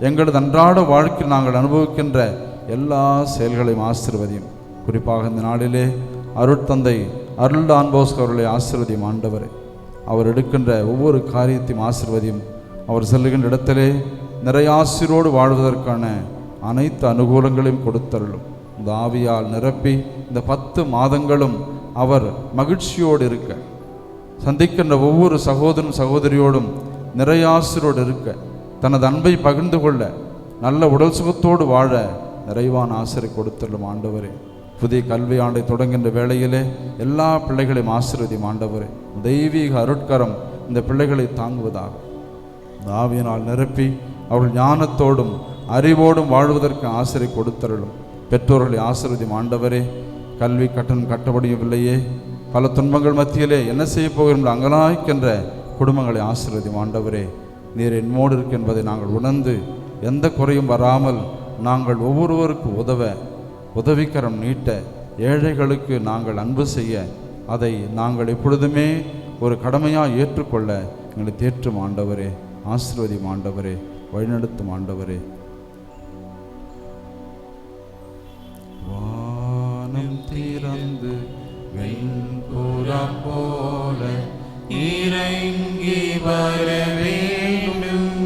எங்களது அன்றாட வாழ்க்கையில் நாங்கள் அனுபவிக்கின்ற எல்லா செயல்களையும் ஆசிர்வதியும். குறிப்பாக இந்த நாளிலே அருட்தந்தை அருள் டான் போஸ்கோ அவர்களை ஆசிர்வதியும் ஆண்டவரே. அவர் எடுக்கின்ற ஒவ்வொரு காரியத்தையும் ஆசிர்வதியும். அவர் செல்லுகின்ற இடத்திலே நிறைய ஆசிரோடு வாழ்வதற்கான அனைத்து அனுகூலங்களையும் கொடுத்தருளும். இந்த ஆவியால் நிரப்பி இந்த 10 மாதங்களும் அவர் மகிழ்ச்சியோடு இருக்க, சந்திக்கின்ற ஒவ்வொரு சகோதரன் சகோதரியோடும் நிறைய ஆசிரோடு இருக்க, தனது அன்பை பகிர்ந்து கொள்ள, நல்ல உடல் சுகத்தோடு வாழ நிறைவான ஆசிரை கொடுத்தருளும் ஆண்டவரே. புதிய கல்வி ஆண்டை தொடங்குகின்ற வேளையிலே எல்லா பிள்ளைகளையும் ஆசீர்வதியும் ஆண்டவரே. தெய்வீக அருட்கரம் இந்த பிள்ளைகளை தாங்குவதாக. இந்த ஆவியினால் நிரப்பி அவர்கள் ஞானத்தோடும் அறிவோடும் வாழ்வதற்கு ஆசிரை கொடுத்தருளும். பெற்றோர்களை ஆசீர்வதியும் ஆண்டவரே. கல்வி கட்டணம் கட்ட முடியவில்லையே, பல துன்பங்கள் மத்தியிலே என்ன செய்ய போகிறோம் அங்கலாய்க்கின்ற குடும்பங்களை ஆசீர்வதியும் ஆண்டவரே. நீர் என்னோடு இருக்கு என்பதை நாங்கள் உணர்ந்து எந்த குறையும் வராமல் நாங்கள் ஒவ்வொருவருக்கு உதவிக்கரம் நீட்ட, ஏழைகளுக்கு நாங்கள் அன்பு செய்ய, அதை நாங்கள் எப்பொழுதுமே ஒரு கடமையாக ஏற்றுக்கொள்ள எங்களை தேற்றும் ஆண்டவரே. ஆசீர்வதியும் ஆண்டவரே, வழிநடத்தும் ஆண்டவரே. வானம் திறந்து வெண்புறம் போல இறங்கி வர வேண்டும்,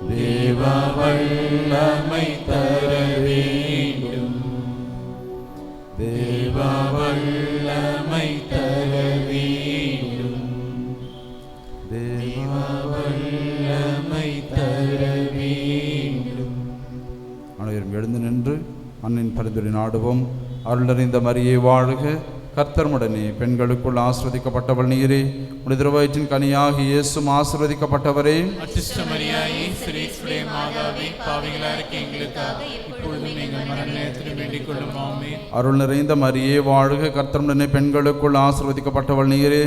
தேவ வல்லமை தர வேண்டும், தேவ வல்லமை தர வேண்டும், தேவ வல்லமை தர வேண்டும். அனைவரும் எழுந்து நின்று அன்னின் பரிந்துரை நாடுவோம். அருளறிந்த மரியே வாழ்க, கர்த்தருடனே பெண்களுக்குள் ஆசிர்வதிக்கப்பட்டவள் நீரே, உடைய வயிற்றின் கனியாகி இயேசும் ஆசிர்வதிக்கப்பட்டவரே. அச்சிஷ்ட மரியாயே, சிரேஷ்டே மாதாவே, பாவிகளாக இருக்க எங்களுக்காக இப்பொழுதும் எங்கள் மரண நேரத்தில் வேண்டிக் கொள்ளும். ஆமென். அருள் நிறைந்த மரியே வாழ்க, கர்த்தருடனே பெண்களுக்குள் ஆசிர்வதிக்கப்பட்டவள் நீரே,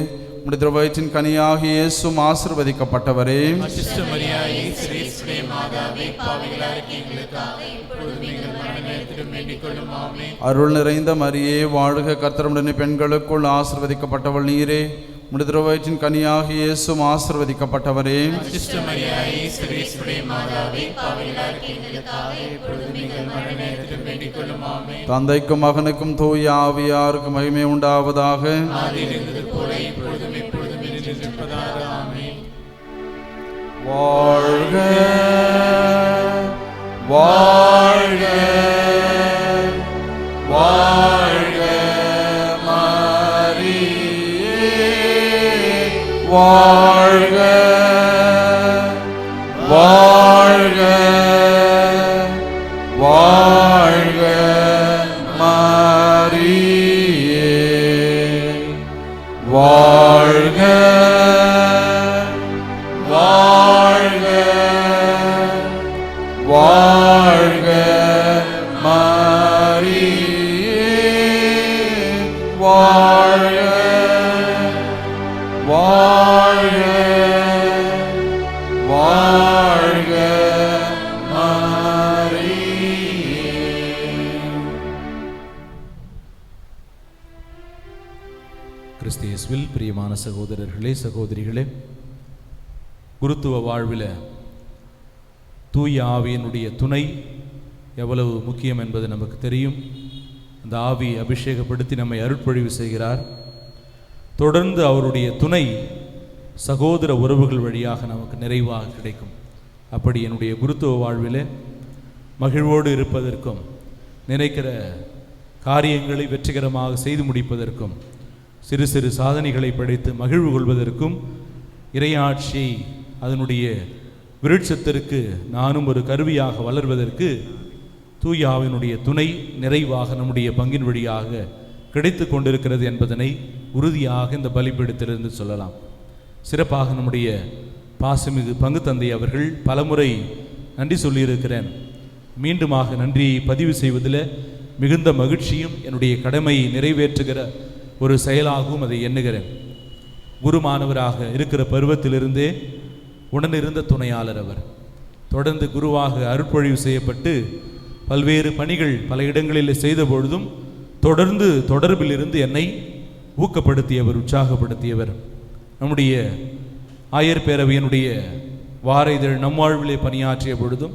உடைய வயிற்றின் கனியாகி இயேசும் ஆசிர்வதிக்கப்பட்டவரே. அச்சிஷ்ட மரியாயே, சிரேஷ்டே மாதாவே, பாவிகளாக இருக்க எங்களுக்காக இப்பொழுதும் எங்கள் மரண நேரத்தில் வேண்டிக் கொள்ளும். ஆமென். அருள் நிறைந்த மரியே வாழ்க, கர்த்தருடனே பெண்களுக்குள் ஆசிர்வதிக்கப்பட்டவள் நீரே, உடைய வயிற்றின் கனியாகி இயேசும் ஆசிர்வதிக்கப்பட்டவரே. அச்சிஷ்ட மரியாயே, சிரேஷ்டே மாதாவே, பாவிகளாக இருக்க எங்களுக்காக இப்பொழுதும் எங்கள் மரண நேரத்தில் வேண்டிக் கொள்ளும். ஆமென். தந்தைக்கும் மகனுக்கும் தூய ஆவியாருக்கும் மகிமை உண்டாவதாக. ஆதியில் இருந்தது போல இப்பொழுதும் எப்பொழுதும் இருப்பதாக. ஆமென். வாழ்க வாழ்க வாழ்க மரியே, வாழ்க வாழ்க வாழ்க மரியே, வாழ்க வாழ்க வாழ்க மரியே, வாழ்க வாழ்க வாழ்க மரியே. கிறிஸ்து இயேசுவில் பிரியமான சகோதரர்களே, சகோதரிகளே, குருத்துவ வாழ்வில் தூய ஆவியினுடைய துணை எவ்வளவு முக்கியம் என்பது நமக்கு தெரியும். அந்த ஆவி அபிஷேகப்படுத்தி நம்மை அருட்பொழிவு செய்கிறார். தொடர்ந்து அவருடைய துணை சகோதர உறவுகள் வழியாக நமக்கு நிறைவாக கிடைக்கும். அப்படி என்னுடைய குருத்துவ வாழ்வில் மகிழ்வோடு இருப்பதற்கும், நினைக்கிற காரியங்களை வெற்றிகரமாக செய்து முடிப்பதற்கும், சிறு சிறு சாதனைகளை படைத்து மகிழ்வு கொள்வதற்கும், இறையாட்சி அதனுடைய விருட்சத்திற்கு நானும் ஒரு கருவியாக வளர்வதற்கு தூயாவினுடைய துணை நிறைவாக நம்முடைய பங்கின் வழியாக கிடைத்து கொண்டிருக்கிறது என்பதனை உறுதியாக இந்த பலிபீடத்திலிருந்து சொல்லலாம். சிறப்பாக நம்முடைய பாசமிகு பங்கு தந்தை அவர்கள் பலமுறை நன்றி சொல்லியிருக்கிறேன். மீண்டுமாக நன்றியை பதிவு செய்வதில் மிகுந்த மகிழ்ச்சியும் என்னுடைய கடமையை நிறைவேற்றுகிற ஒரு செயலாகவும் அதை எண்ணுகிறேன். குருமானவராக இருக்கிற பருவத்திலிருந்தே உடனிருந்த துணையாளர் அவர். தொடர்ந்து குருவாக அருட்பொழிவு செய்யப்பட்டு பல்வேறு பணிகள் பல இடங்களில் செய்த பொழுதும் தொடர்ந்து தொடர்பில் இருந்து என்னை ஊக்கப்படுத்தியவர், உற்சாகப்படுத்தியவர். நம்முடைய ஆயர் பேரவையினுடைய வார இதழ் நம்மாழ்விலே பணியாற்றிய பொழுதும்,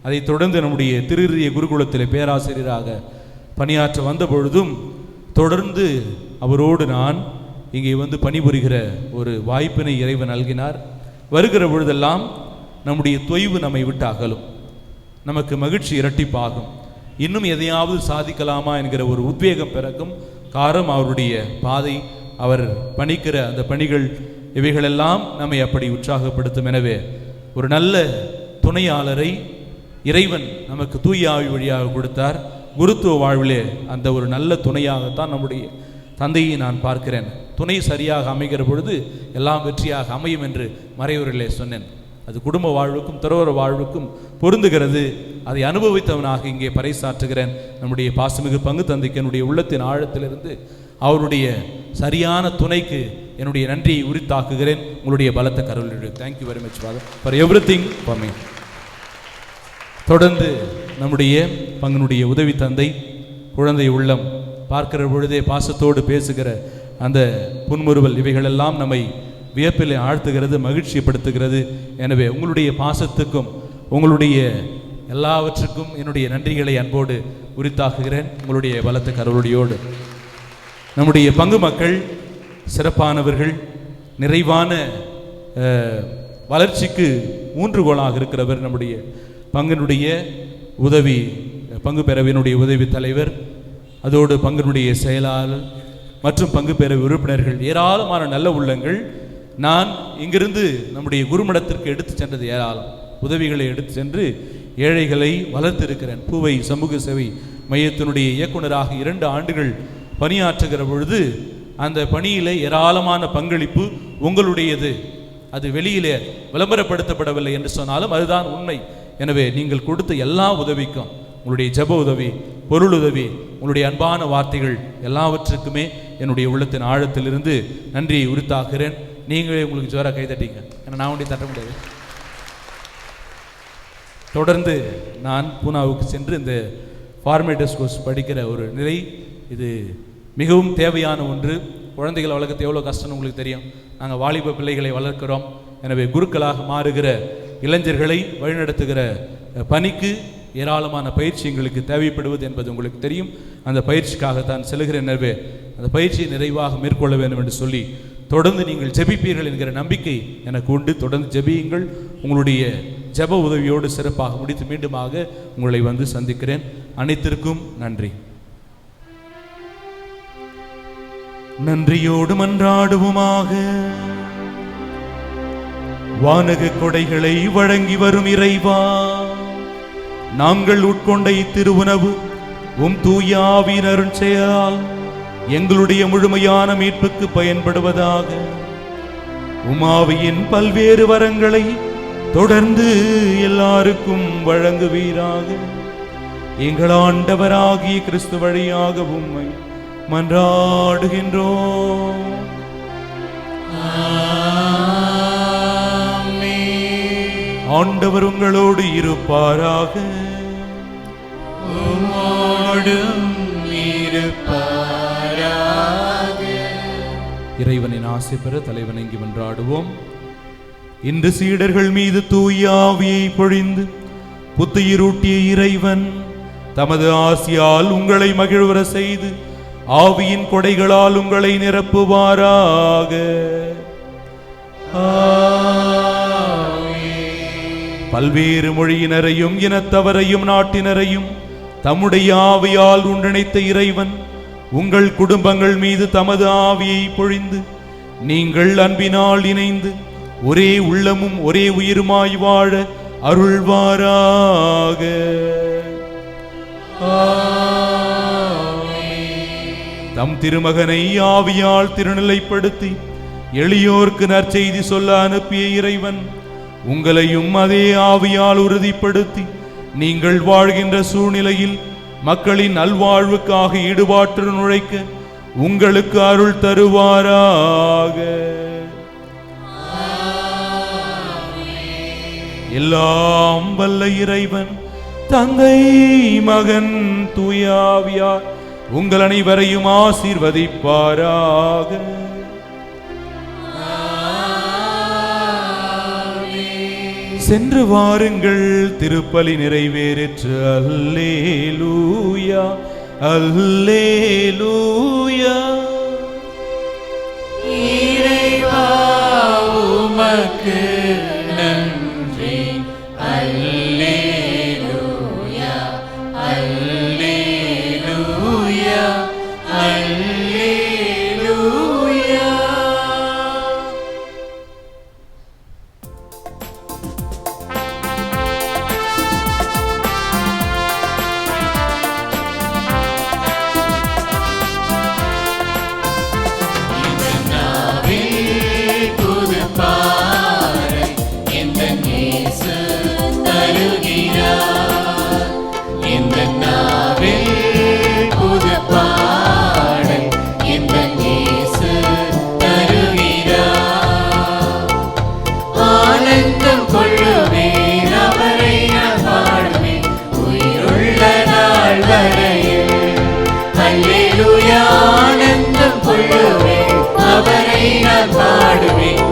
அதை தொடர்ந்து நம்முடைய திருரிய குருகுலத்திலே பேராசிரியராக பணியாற்ற வந்த பொழுதும் தொடர்ந்து அவரோடு நான் இங்கே வந்து பணிபுரிகிற ஒரு வாய்ப்பினை இறைவன் நல்கினார். வருகிற பொழுதெல்லாம் நம்முடைய தொய்வு நம்மை விட்டு அகலும், நமக்கு மகிழ்ச்சி இரட்டிப்பாகும், இன்னும் எதையாவது சாதிக்கலாமா என்கிற ஒரு உத்வேகம் பிறக்கும். காரணம் அவருடைய பாதை, அவர் பணிக்கிற அந்த பணிகள், இவைகளெல்லாம் நம்மை அப்படி உற்சாகப்படுத்தும். எனவே ஒரு நல்ல துணையாளரை இறைவன் நமக்கு தூய ஆவி வழியாக கொடுத்தார். குருத்துவ வாழ்விலே அந்த ஒரு நல்ல துணையாகத்தான் நம்முடைய தந்தையை நான் பார்க்கிறேன். துணை சரியாக அமைகிற பொழுது எல்லாம் வெற்றியாக அமையும் என்று மறைவுரையிலே சொன்னேன். அது குடும்ப வாழ்வுக்கும் துறவற வாழ்வுக்கும் பொருந்துகிறது. அதை அனுபவித்தவனாக இங்கே பறைசாற்றுகிறேன். நம்முடைய பாசமிகு பங்கு தந்தைக்கு என்னுடைய உள்ளத்தின் ஆழத்திலிருந்து அவருடைய சரியான துணைக்கு என்னுடைய நன்றியை உரித்தாக்குகிறேன். உங்களுடைய பலத்த கருவிலுடைய thank you very much for everything for me. தொடர்ந்து நம்முடைய பங்கினுடைய உதவி தந்தை, குழந்தை உள்ளம், பார்க்கிற பொழுதே பாசத்தோடு பேசுகிற அந்த புன்முறுவல், இவைகளெல்லாம் நம்மை வியப்பில் ஆழ்த்துகிறது, மகிழ்ச்சிப்படுத்துகிறது. எனவே உங்களுடைய பாசத்துக்கும் உங்களுடைய எல்லாவற்றுக்கும் என்னுடைய நன்றிகளை அன்போடு உரித்தாக்குகிறேன். உங்களுடைய பலத்த கருவடியோடு நம்முடைய பங்கு மக்கள் சிறப்பானவர்கள், நிறைவான வளர்ச்சிக்கு ஊன்றுகோலாக இருக்கிறவர் நம்முடைய பங்கினுடைய உதவி பங்கு பேரவையினுடைய உதவி தலைவர், அதோடு பங்கினுடைய செயலாளர் மற்றும் பங்கு பேரவை உறுப்பினர்கள், ஏராளமான நல்ல உள்ளங்கள். நான் இங்கிருந்து நம்முடைய குருமடத்திற்கு எடுத்து சென்றது ஏராளம். உதவிகளை எடுத்து சென்று ஏழைகளை வளர்த்திருக்கிறேன். பூவை சமூக சேவை மையத்தினுடைய இயக்குநராக 2 ஆண்டுகள் பணியாற்றுகிற பொழுது அந்த பணியிலே ஏராளமான பங்களிப்பு உங்களுடையது. அது வெளியிலே விளம்பரப்படுத்தப்படவில்லை என்று சொன்னாலும் அதுதான் உண்மை. எனவே நீங்கள் கொடுத்த எல்லா உதவிக்கும், உங்களுடைய ஜெப உதவி, பொருள் உதவி, உங்களுடைய அன்பான வார்த்தைகள் எல்லாவற்றுக்குமே என்னுடைய உள்ளத்தின் ஆழத்திலிருந்து நன்றியை உரித்தாக்குகிறேன். நீங்களே உங்களுக்கு ஜோரா கைதட்டிங்க, ஏன்னா நான் ஒன்றை தட்ட முடியாது. தொடர்ந்து நான் பூனாவுக்கு சென்று இந்த ஃபார்மேட்டர்ஸ் கோர்ஸ் படிக்கிற ஒரு நிலை, இது மிகவும் தேவையான ஒன்று. குழந்தைகளை வளர்க்கறது எவ்வளோ கஷ்டம்னு உங்களுக்கு தெரியும். நாங்கள் வாலிப பிள்ளைகளை வளர்க்கிறோம். எனவே குருக்களாக மாறுகிற இளைஞர்களை வழிநடத்துகிற பணிக்கு ஏராளமான பயிற்சி எங்களுக்கு தேவைப்படுவது என்பது உங்களுக்கு தெரியும். அந்த பயிற்சிக்காகத்தான் செல்கிறேன். எனவே அந்த பயிற்சியை நிறைவாக மேற்கொள்ள வேண்டும் என்று சொல்லி தொடர்ந்து நீங்கள் ஜெபிப்பீர்கள் என்கிற நம்பிக்கை எனக்கு உண்டு. தொடர்ந்து ஜெபியுங்கள். உங்களுடைய ஜெப உதவியோடு சிறப்பாக முடித்து மீண்டுமாக உங்களை வந்து சந்திக்கிறேன். அனைத்திற்கும் நன்றி. நன்றியோடு மன்றாடுவோமாக. வானக கொடைகளை வழங்கி வரும் இறைவா, நாங்கள் உட்கொண்ட இத்திருவுணவு தூய ஆவியின் அருட்செயலால் எங்களுடைய முழுமையான மீட்புக்கு பயன்படுவதாக. ஆவியின் பல்வேறு வரங்களை தொடர்ந்து எல்லாருக்கும் வழங்குவீராக. எங்கள் ஆண்டவராகிய கிறிஸ்து வழியாக உம்மை மன்றாடுகின்றோம். ஆண்டவர் உங்களோடு இருப்பாராக. இறைவனின் ஆசை பெற தலைவணங்கி மன்றாடுவோம். இன்று சீடர்கள் மீது தூய ஆவியை பொழிந்து புத்துயிரூட்டிய இறைவன் தமது ஆசியால் உங்களை மகிழ்வர செய்து ஆவியின் கொடைகளால் உங்களை நிரப்புவாராக. பல்வேறு மொழியினரையும் இனத்தவரையும் நாட்டினரையும் தம்முடைய ஆவியால் ஒன்றிணைத்த இறைவன் உங்கள் குடும்பங்கள் மீது தமது ஆவியை பொழிந்து நீங்கள் அன்பினால் இணைந்து ஒரே உள்ளமும் ஒரே உயிருமாய் வாழ அருள்வாராக. தம் திருமகனை ஆவியால் திருநிலைப்படுத்தி எளியோர்க்கு நற்செய்தி சொல்ல அனுப்பிய இறைவன் உங்களையும் அதே ஆவியால் உறுதிப்படுத்தி நீங்கள் வாழ்கின்ற சூழ்நிலையில் மக்களின் நல்வாழ்வுக்காக ஈடுபாட்டுடன் உழைக்க உங்களுக்கு அருள் தருவாராக. எல்லாம் வல்ல இறைவன் தந்தை, மகன், தூயாவியார் உங்கள் அனைவரையும் ஆசீர்வதிப்பாராக. சென்று வாருங்கள், திருப்பலி நிறைவேறிற்று. அல்லேலூயா, அல்லேலூயா. இறைவா உமக்கு நன்றி. அல்லேலூயா, அல்லேலூயா, அல்லேலூயா. ஆனந்தம் கொள்ளுவேன், அவரை நான் பாடுவேன்.